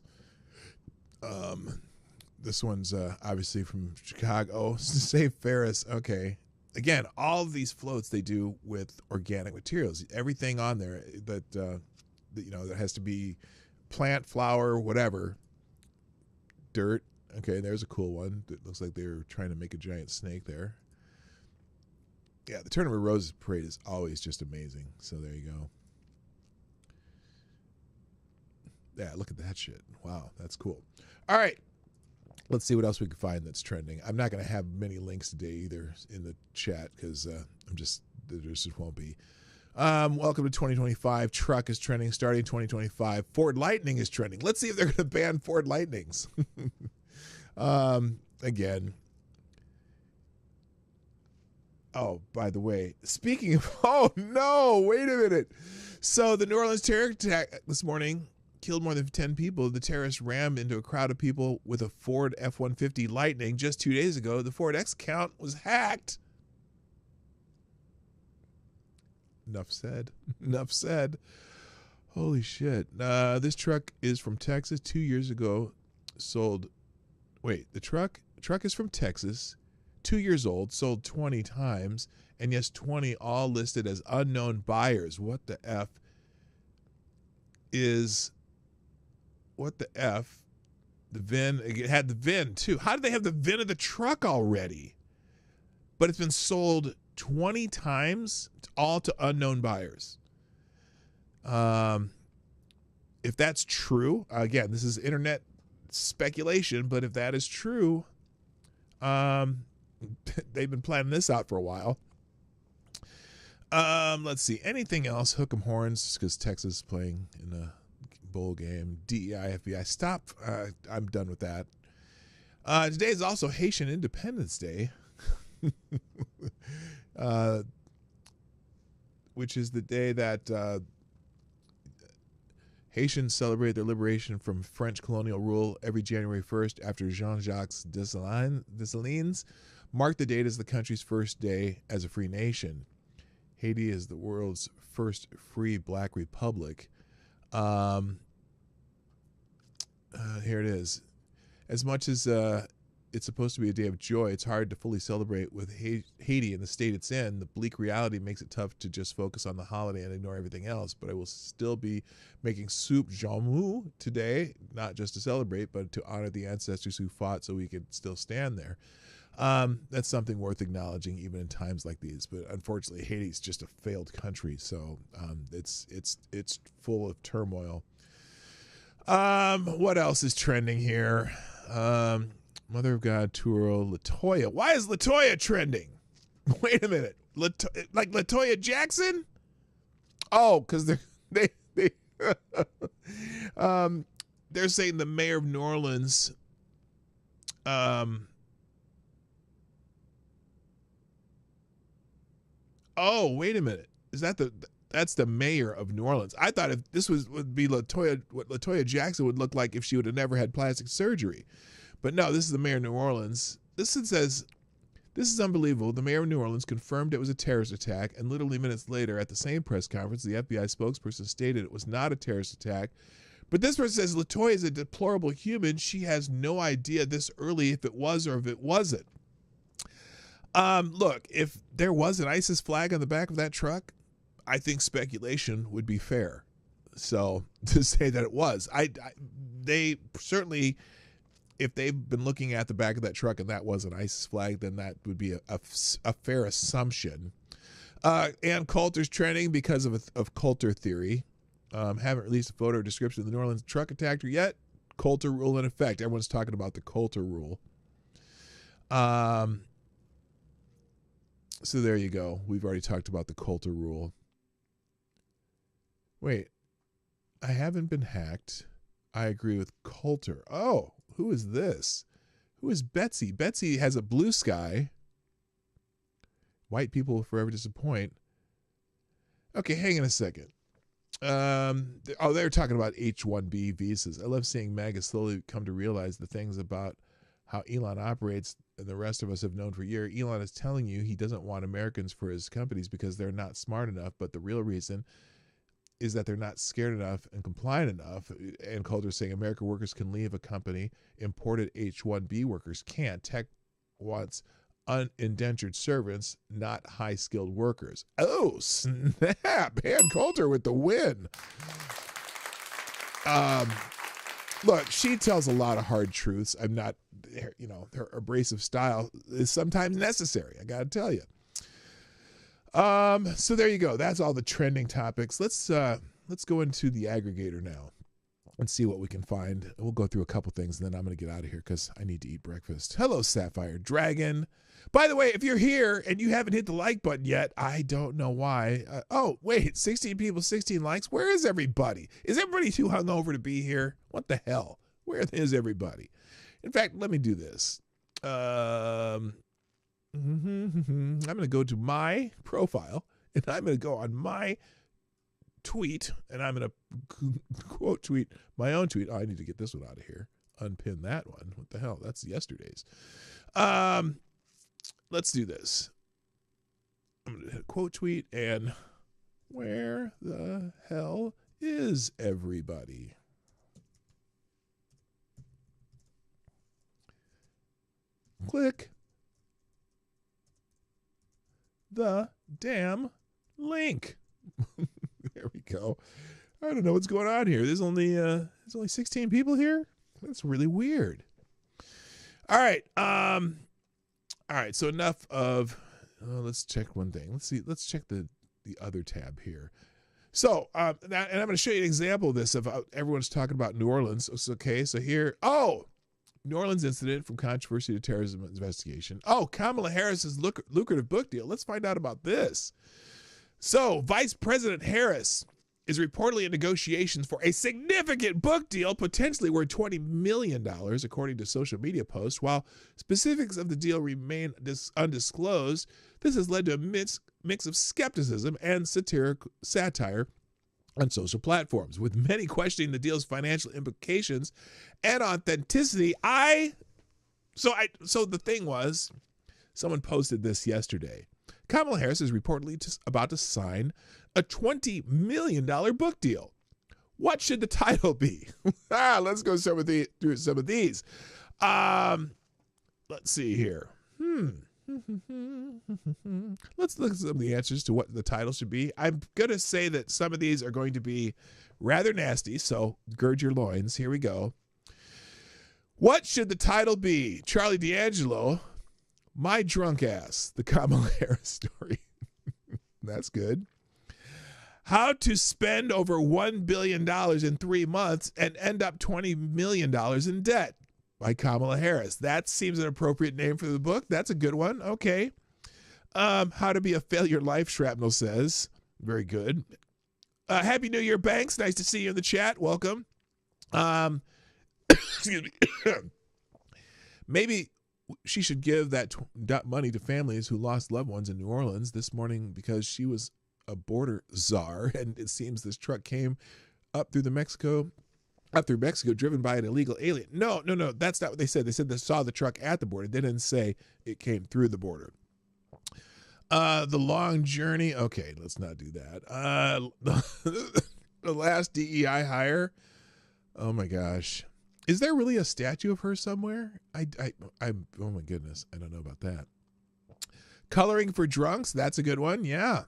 This one's obviously from Chicago. Oh, Save Ferris. Okay. again, all of these floats they do with organic materials. Everything on there that that has to be plant, flower, whatever, dirt. Okay, there's a cool one. It looks like they're trying to make a giant snake there. Yeah, the Tournament of Roses parade is always just amazing. So there you go. Yeah, look at that shit. Wow, that's cool. All right. Let's see what else we can find that's trending. I'm not going to have many links today either in the chat because there just won't be. Welcome to 2025. Truck is trending starting 2025. Ford Lightning is trending. Let's see if they're going to ban Ford Lightnings. Again. Oh, by the way, speaking of, oh no, wait a minute. So the New Orleans terror attack this morning killed more than 10 people. The terrorists rammed into a crowd of people with a Ford F-150 Lightning. Just 2 days ago, the Ford X account was hacked. Enough said. Enough said. Holy shit. This truck is from Texas. 2 years ago, sold. Wait, the truck is from Texas. 2 years old, sold 20 times, and yes, 20 all listed as unknown buyers. What the F is... What the F? The VIN, it had the VIN too. How did they have the VIN of the truck already? But it's been sold 20 times, all to unknown buyers. If that's true, again, this is internet speculation, but if that is true, they've been planning this out for a while. Let's see. Anything else? Hook 'em horns, because Texas is playing in a bowl game. DEI, FBI. Stop. I'm done with that. Today is also Haitian Independence Day, which is the day that Haitians celebrate their liberation from French colonial rule every January 1st after Jean-Jacques Dessalines marked the date as the country's first day as a free nation. Haiti is the world's first free black republic. Here it is. As much as it's supposed to be a day of joy, it's hard to fully celebrate with Haiti in the state it's in. The bleak reality makes it tough to just focus on the holiday and ignore everything else. But I will still be making soup jamu today, not just to celebrate, but to honor the ancestors who fought so we could still stand there. That's something worth acknowledging even in times like these. But unfortunately, Haiti's just a failed country, so it's full of turmoil. What else is trending here? Mother of God, Turo, LaToya. Why is LaToya trending? Wait a minute. Like LaToya Jackson? Oh, because they're saying the mayor of New Orleans oh, wait a minute. Is that that's the mayor of New Orleans? I thought if this would be LaToya, what LaToya Jackson would look like if she would have never had plastic surgery. But no, this is the mayor of New Orleans. This says, this is unbelievable. The mayor of New Orleans confirmed it was a terrorist attack, and literally minutes later at the same press conference, the FBI spokesperson stated it was not a terrorist attack. But this person says LaToya is a deplorable human. She has no idea this early if it was or if it wasn't. Look, if there was an ISIS flag on the back of that truck, I think speculation would be fair. So to say that it was, they certainly, if they've been looking at the back of that truck and that was an ISIS flag, then that would be a fair assumption. Ann Coulter's trending because of Coulter theory. Haven't released a photo or description of the New Orleans truck attacker yet. Coulter rule in effect. Everyone's talking about the Coulter rule. So there you go. We've already talked about the Coulter rule. Wait, I haven't been hacked. I agree with Coulter. Oh, who is this? Who is Betsy? Betsy has a blue sky. White people will forever disappoint. Okay, hang on a second. They're talking about H-1B visas. I love seeing MAGA slowly come to realize the things about how Elon operates and the rest of us have known for years. Elon is telling you he doesn't want Americans for his companies because they're not smart enough, but the real reason is that they're not scared enough and compliant enough. And Coulter's saying American workers can leave a company, imported H-1B workers can't. Tech wants indentured servants, not high-skilled workers. Oh, snap. Ann Coulter with the win. Look, she tells a lot of hard truths. I'm not, her abrasive style is sometimes necessary. I got to tell you. So there you go. That's all the trending topics. Let's go into the aggregator now and see what we can find. We'll go through a couple things, and then I'm going to get out of here because I need to eat breakfast. Hello, Sapphire Dragon. By the way, if you're here and you haven't hit the like button yet, I don't know why. Oh, wait, 16 people, 16 likes. Where is everybody? Is everybody too hungover to be here? What the hell? Where is everybody? In fact, let me do this. I'm going to go to my profile, and I'm going to go on my tweet, and I'm going to quote tweet my own tweet. Oh, I need to get this one out of here. Unpin that one. What the hell? That's yesterday's. Let's do this. I'm going to hit quote tweet, and where the hell is everybody? Click the damn link. There we go. I don't know what's going on here. There's only 16 people here. That's really weird. All right. All right. So enough of. Let's check one thing. Let's see. Let's check the other tab here. So now, and I'm going to show you an example of this. Of everyone's talking about New Orleans. Okay. So here. Oh. New Orleans incident from controversy to terrorism investigation. Oh, Kamala Harris's lucrative book deal. Let's find out about this. So, Vice President Harris is reportedly in negotiations for a significant book deal, potentially worth $20 million, according to social media posts. While specifics of the deal remain undisclosed, this has led to a mix of skepticism and satire on social platforms, with many questioning the deal's financial implications and authenticity. So the thing was, someone posted this yesterday. Kamala Harris is reportedly about to sign a $20 million book deal. What should the title be? Let's go through some of these. Let's see here. Let's look at some of the answers to what the title should be. I'm going to say that some of these are going to be rather nasty, so gird your loins. Here we go. What should the title be? Charlie D'Angelo, My Drunk Ass, the Kamala Harris story. That's good. How to spend over $1 billion in 3 months and end up $20 million in debt, by Kamala Harris. That seems an appropriate name for the book. That's a good one. Okay. How to be a failure life, Shrapnel says. Very good. Happy New Year, Banks. Nice to see you in the chat. Welcome. Excuse me. Maybe she should give that money to families who lost loved ones in New Orleans this morning, because she was a border czar, and it seems this truck came up through Mexico, driven by an illegal alien. No, that's not what they said. They said they saw the truck at the border. They didn't say it came through the border. The long journey. Okay, let's not do that. The last DEI hire. Oh my gosh. Is there really a statue of her somewhere? Oh my goodness. I don't know about that. Coloring for drunks. That's a good one. Yeah.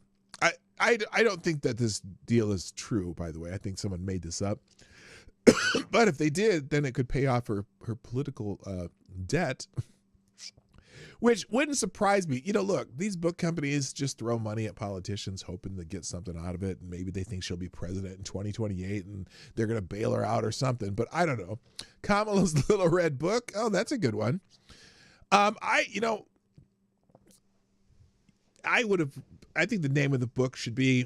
I don't think that this deal is true, by the way. I think someone made this up. But if they did, then it could pay off her political debt, which wouldn't surprise me. Look, these book companies just throw money at politicians hoping to get something out of it. And maybe they think she'll be president in 2028 and they're going to bail her out or something. But I don't know. Kamala's Little Red Book. Oh, that's a good one. I think the name of the book should be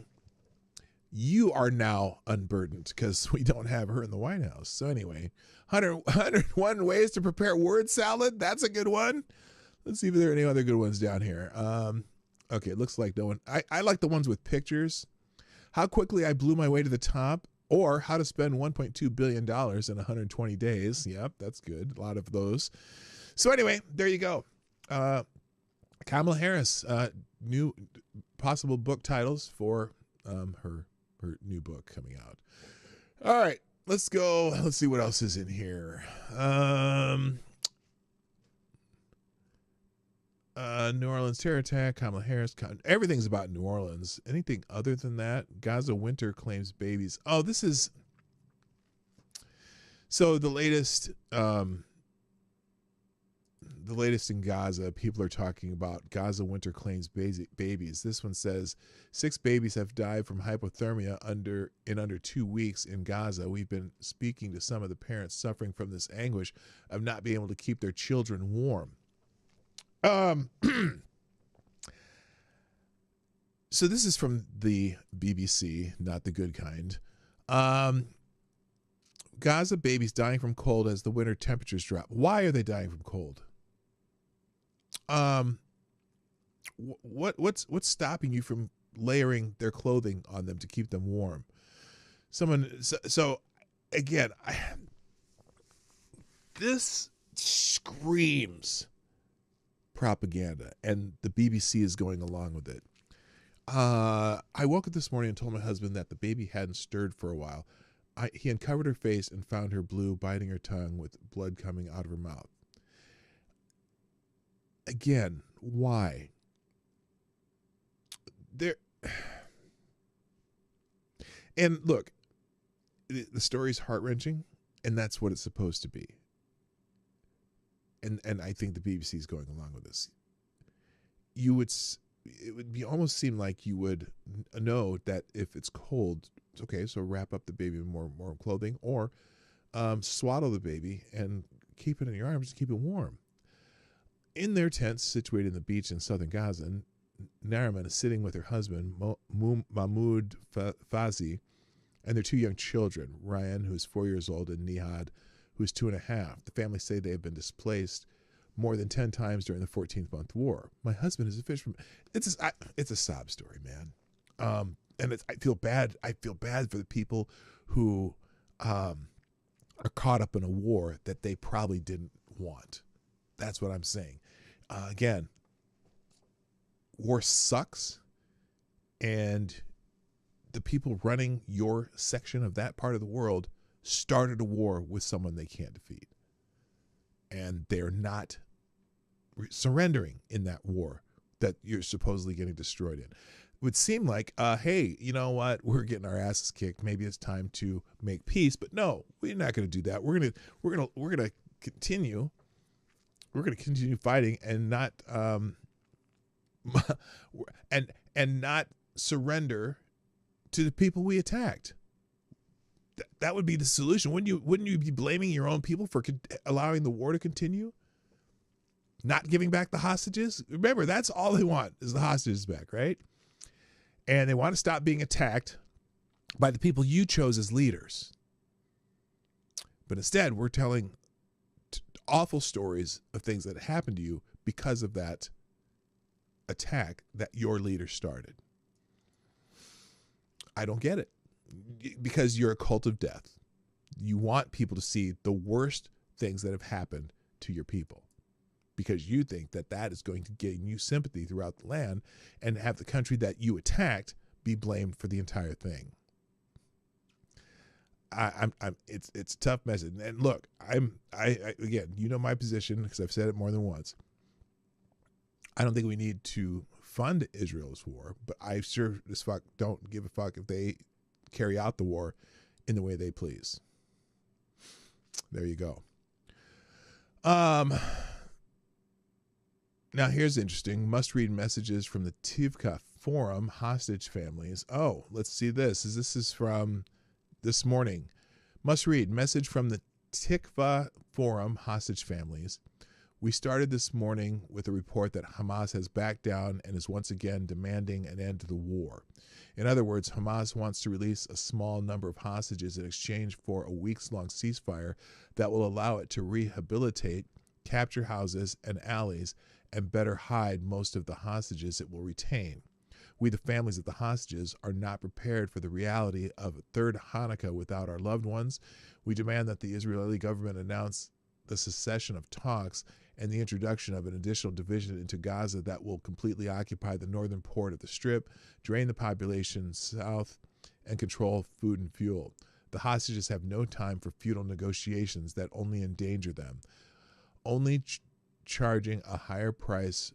You Are Now Unburdened, because we don't have her in the White House. So anyway, 101 ways to prepare word salad. That's a good one. Let's see if there are any other good ones down here. Okay, it looks like no one. I like the ones with pictures. How quickly I blew my way to the top, or how to spend $1.2 billion in 120 days. Yep, that's good. A lot of those. So anyway, there you go. Kamala Harris, new possible book titles for her new book coming out. All right, let's go. Let's see what else is in here. New Orleans terror attack, Kamala Harris. Everything's about New Orleans. Anything other than that? Gaza winter claims babies. Oh, this is... So the latest in Gaza, people are talking about Gaza winter claims babies. This one says 6 babies have died from hypothermia in under 2 weeks in Gaza. We've been speaking to some of the parents suffering from this anguish of not being able to keep their children warm. So this is from the BBC, not the good kind. Gaza babies dying from cold as the winter temperatures drop. Why are they dying from cold? What's stopping you from layering their clothing on them to keep them warm? So again, this screams propaganda, and the BBC is going along with it. I woke up this morning and told my husband that the baby hadn't stirred for a while. He uncovered her face and found her blue, biting her tongue with blood coming out of her mouth. Again, why? And look, the story's heart-wrenching, and that's what it's supposed to be. And I think the BBC is going along with this. It would be almost seem like you would know that if it's cold, it's okay, so wrap up the baby in more clothing, or swaddle the baby and keep it in your arms and keep it warm. In their tents situated in the beach in southern Gaza, Nariman is sitting with her husband, Mahmoud Fazi, and their 2 young children, Ryan, who's 4 years old, and Nihad, who's 2.5. The family say they have been displaced more than 10 times during the 14th-month war. My husband is a fisherman. It's a sob story, man. And I feel bad. I feel bad for the people who are caught up in a war that they probably didn't want. That's what I'm saying. Again, war sucks, and the people running your section of that part of the world started a war with someone they can't defeat. And they're not surrendering in that war that you're supposedly getting destroyed in. It would seem like, hey, you know what? We're getting our asses kicked. Maybe it's time to make peace. But no, we're not going to do that. We're going to continue. We're going to continue fighting and not and not surrender to the people we attacked. That would be the solution. Wouldn't you be blaming your own people for allowing the war to continue? Not giving back the hostages? Remember, that's all they want is the hostages back, right? And they want to stop being attacked by the people you chose as leaders. But instead, we're telling awful stories of things that happened to you because of that attack that your leader started. I don't get it. Because you're a cult of death. You want people to see the worst things that have happened to your people, because you think that that is going to gain you sympathy throughout the land and have the country that you attacked be blamed for the entire thing. It's a tough message. And look, again, you know my position because I've said it more than once. I don't think we need to fund Israel's war, but I sure as fuck don't give a fuck if they carry out the war in the way they please. There you go. Now here's interesting. Must read messages from the Tivka Forum hostage families. Oh, let's see this. This is from this morning. Must read message from the Tikva Forum hostage families. We started this morning with a report that Hamas has backed down and is once again demanding an end to the war. In other words, Hamas wants to release a small number of hostages in exchange for a weeks-long ceasefire that will allow it to rehabilitate, capture houses and alleys, and better hide most of the hostages it will retain. We, the families of the hostages, are not prepared for the reality of a third Hanukkah without our loved ones. We demand that the Israeli government announce the cessation of talks and the introduction of an additional division into Gaza that will completely occupy the northern port of the Strip, drain the population south, and control food and fuel. The hostages have no time for futile negotiations that only endanger them. Only charging a higher price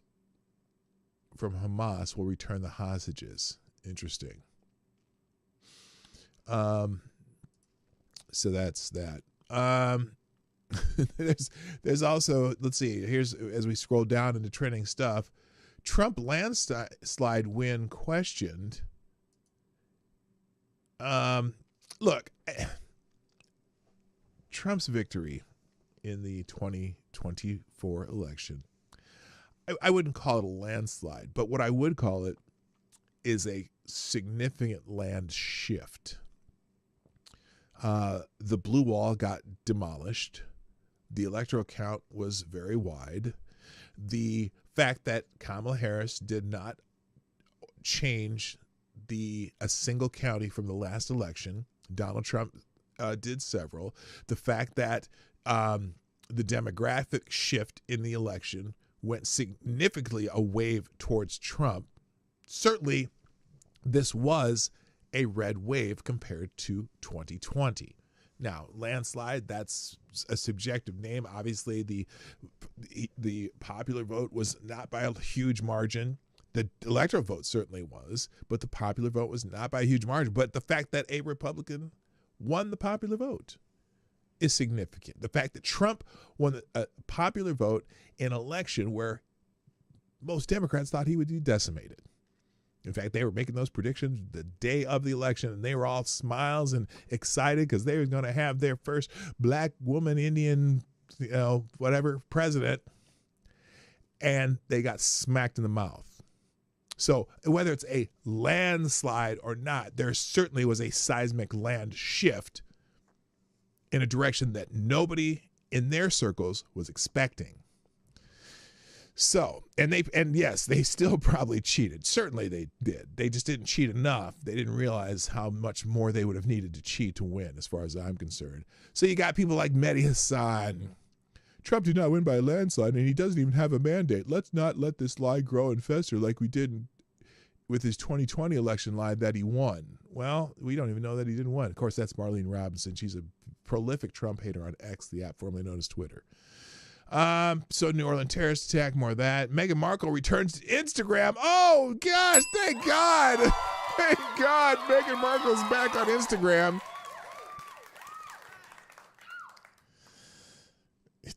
from Hamas will return the hostages. Interesting. So that's that. There's also, let's see, here's, as we scroll down into trending stuff, Trump landslide win questioned. Look, Trump's victory in the 2024 election, I wouldn't call it a landslide, but what I would call it is a significant land shift. The blue wall got demolished. The electoral count was very wide. The fact that Kamala Harris did not change a single county from the last election, Donald Trump did several. The fact that the demographic shift in the election went significantly a wave towards Trump. Certainly, this was a red wave compared to 2020. Now, landslide, that's a subjective name. Obviously, the popular vote was not by a huge margin. The electoral vote certainly was, but the popular vote was not by a huge margin. But the fact that a Republican won the popular vote is significant. The fact that Trump won a popular vote in an election where most Democrats thought he would be decimated. In fact, they were making those predictions the day of the election, and they were all smiles and excited because they were going to have their first black woman, Indian, whatever, president, and they got smacked in the mouth. So whether it's a landslide or not, there certainly was a seismic land shift in a direction that nobody in their circles was expecting. So, and yes, they still probably cheated. Certainly they did. They just didn't cheat enough. They didn't realize how much more they would have needed to cheat to win, as far as I'm concerned. So you got people like Mehdi Hassan. Trump did not win by a landslide, and he doesn't even have a mandate. Let's not let this lie grow and fester like we did with his 2020 election lie that he won. Well, we don't even know that he didn't win. Of course, that's Marlene Robinson. She's a prolific Trump hater on X, the app formerly known as Twitter. So New Orleans terrorist attack, more of that. Meghan Markle returns to Instagram. Oh, gosh, thank God. Thank God Meghan Markle's back on Instagram.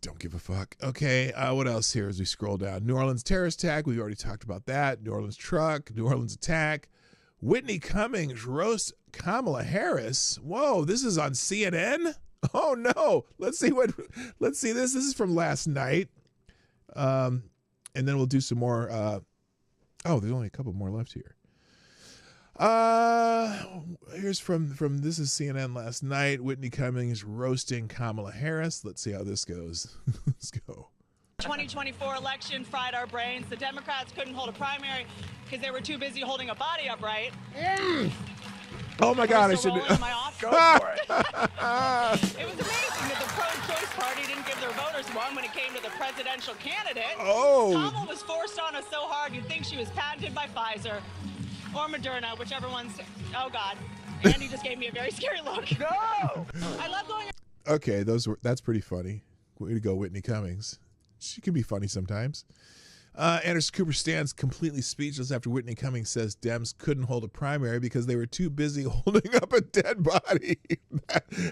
Don't give a fuck. Okay, what else here as we scroll down? New Orleans terrorist attack. We've already talked about that. New Orleans truck. New Orleans attack. Whitney Cummings roasts Kamala Harris. Whoa, this is on CNN? Oh no! Let's see this. This is from last night, and then we'll do some more. There's only a couple more left here. Here's from this is CNN last night. Whitney Cummings roasting Kamala Harris. Let's see how this goes. Let's go. 2024 election fried our brains. The Democrats couldn't hold a primary because they were too busy holding a body upright. Oh my God! I should go for it. It was amazing that the pro-choice party didn't give their voters one when it came to the presidential candidate. Oh! Kamala was forced on us so hard you'd think she was patented by Pfizer or Moderna, whichever one's. Oh God! Andy just gave me a very scary look. No! I love going. Okay, that's pretty funny. Way to go, Whitney Cummings. She can be funny sometimes. Anderson Cooper stands completely speechless after Whitney Cummings says Dems couldn't hold a primary because they were too busy holding up a dead body.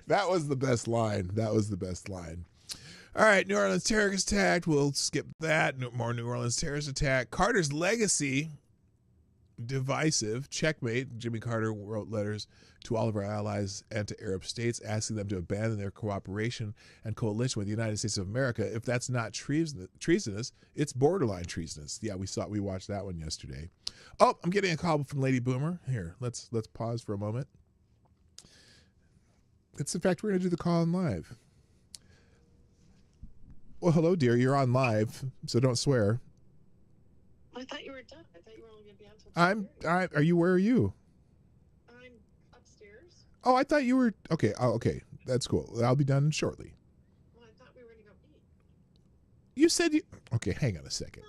That was the best line. That was the best line. All right, New Orleans terrorist attack. We'll skip that. No more New Orleans terrorist attack. Carter's legacy, divisive. Checkmate. Jimmy Carter wrote letters to all of our allies and to Arab states asking them to abandon their cooperation and coalition with the United States of America. If that's not treasonous, it's borderline treasonous. Yeah, we watched that one yesterday. Oh, I'm getting a call from Lady Boomer. Here, let's pause for a moment. In fact, we're going to do the call on live. Well, hello, dear. You're on live, so don't swear. I thought you were done. I thought you were only going to be on till Are you? Where are you? I'm upstairs. Oh, I thought you were. Okay. Oh, okay. That's cool. I'll be done shortly. Well, I thought we were going to go eat. You said you. Okay, hang on a second.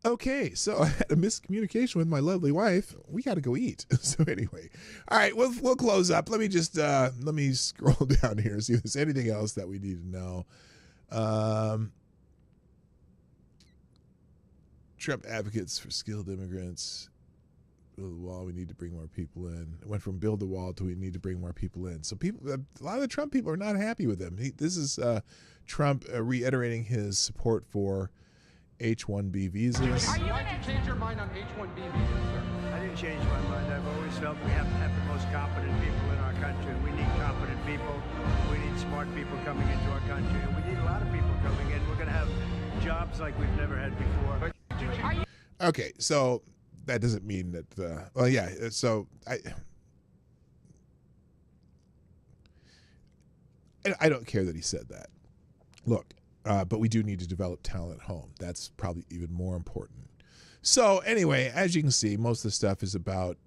Okay, so I had a miscommunication with my lovely wife. We got to go eat. So anyway, all right, we'll close up. Let me just let me scroll down here, see if there's anything else that we need to know. Trump advocates for skilled immigrants. Build the wall. We need to bring more people in. It went from build the wall to we need to bring more people in. So people, a lot of the Trump people are not happy with him. This is Trump reiterating his support for H-1B visas. Why did you change your mind on H-1B visas, sir? I didn't change my mind. I've always felt we have to have the most competent people in our country. We need competent people. We need smart people coming into our country. And we need a lot of people coming in. We're going to have jobs like we've never had before. Okay, so that doesn't mean that, well, yeah, so I don't care that he said that. Look, but we do need to develop talent at home. That's probably even more important. So anyway, as you can see, most of the stuff is about,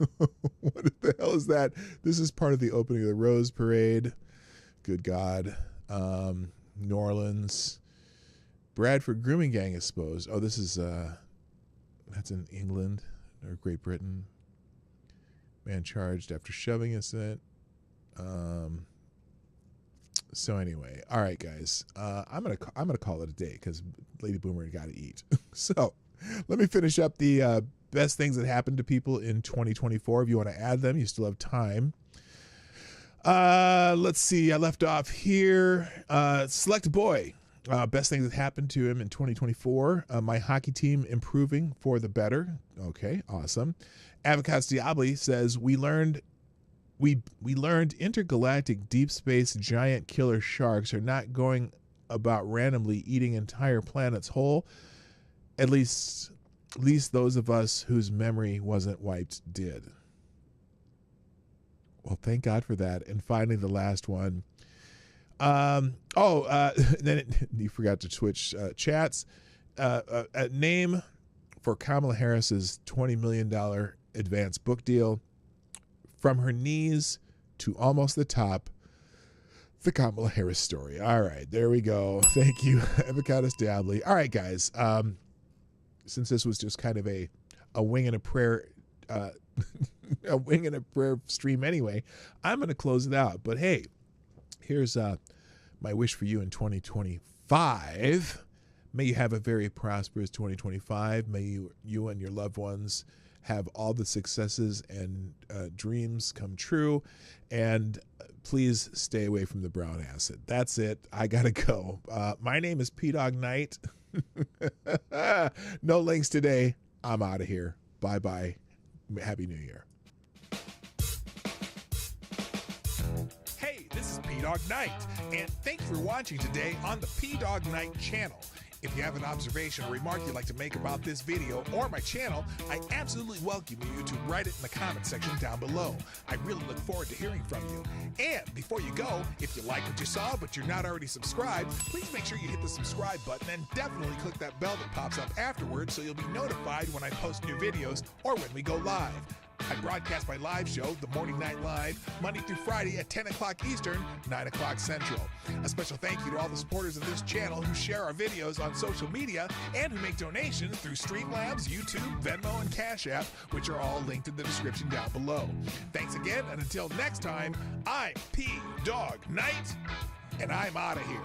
what the hell is that? This is part of the opening of the Rose Parade. Good God. New Orleans. Bradford grooming gang exposed. Oh, this is, that's in England or Great Britain. Man charged after shoving incident. So anyway, all right, guys, I'm gonna call it a day because Lady Boomer got to eat. So let me finish up the best things that happened to people in 2024. If you want to add them, you still have time. Let's see. I left off here. Select boy. Best things that happened to him in 2024. My hockey team improving for the better. Okay, awesome. Avocados Diabli says we learned intergalactic deep space giant killer sharks are not going about randomly eating entire planets whole. At least those of us whose memory wasn't wiped did. Well, thank God for that. And finally, the last one. Then you forgot to switch chats. A name for Kamala Harris's $20 million advance book deal. From her knees to almost the top, the Kamala Harris story. All right, there we go. Thank you, Avocados Diabli. All right, guys. Since this was just kind of a wing and a prayer, a wing and a prayer stream anyway, I'm going to close it out. But hey, here's my wish for you in 2025. May you have a very prosperous 2025. May you and your loved ones have all the successes and dreams come true. And please stay away from the brown acid. That's it. I got to go. My name is P-Dog Knight. No links today. I'm out of here. Bye-bye. Happy New Year. Hey, this is P-Dog Knight, and thanks for watching today on the P-Dog Knight channel. If you have an observation or remark you'd like to make about this video or my channel, I absolutely welcome you to write it in the comment section down below. I really look forward to hearing from you. And before you go, if you like what you saw but you're not already subscribed, please make sure you hit the subscribe button and definitely click that bell that pops up afterwards so you'll be notified when I post new videos or when we go live. I broadcast my live show, The Morning Night Live, Monday through Friday at 10 o'clock Eastern, 9 o'clock Central. A special thank you to all the supporters of this channel who share our videos on social media and who make donations through Streamlabs, YouTube, Venmo, and Cash App, which are all linked in the description down below. Thanks again, and until next time, I'm P-Dog Knight, and I'm out of here.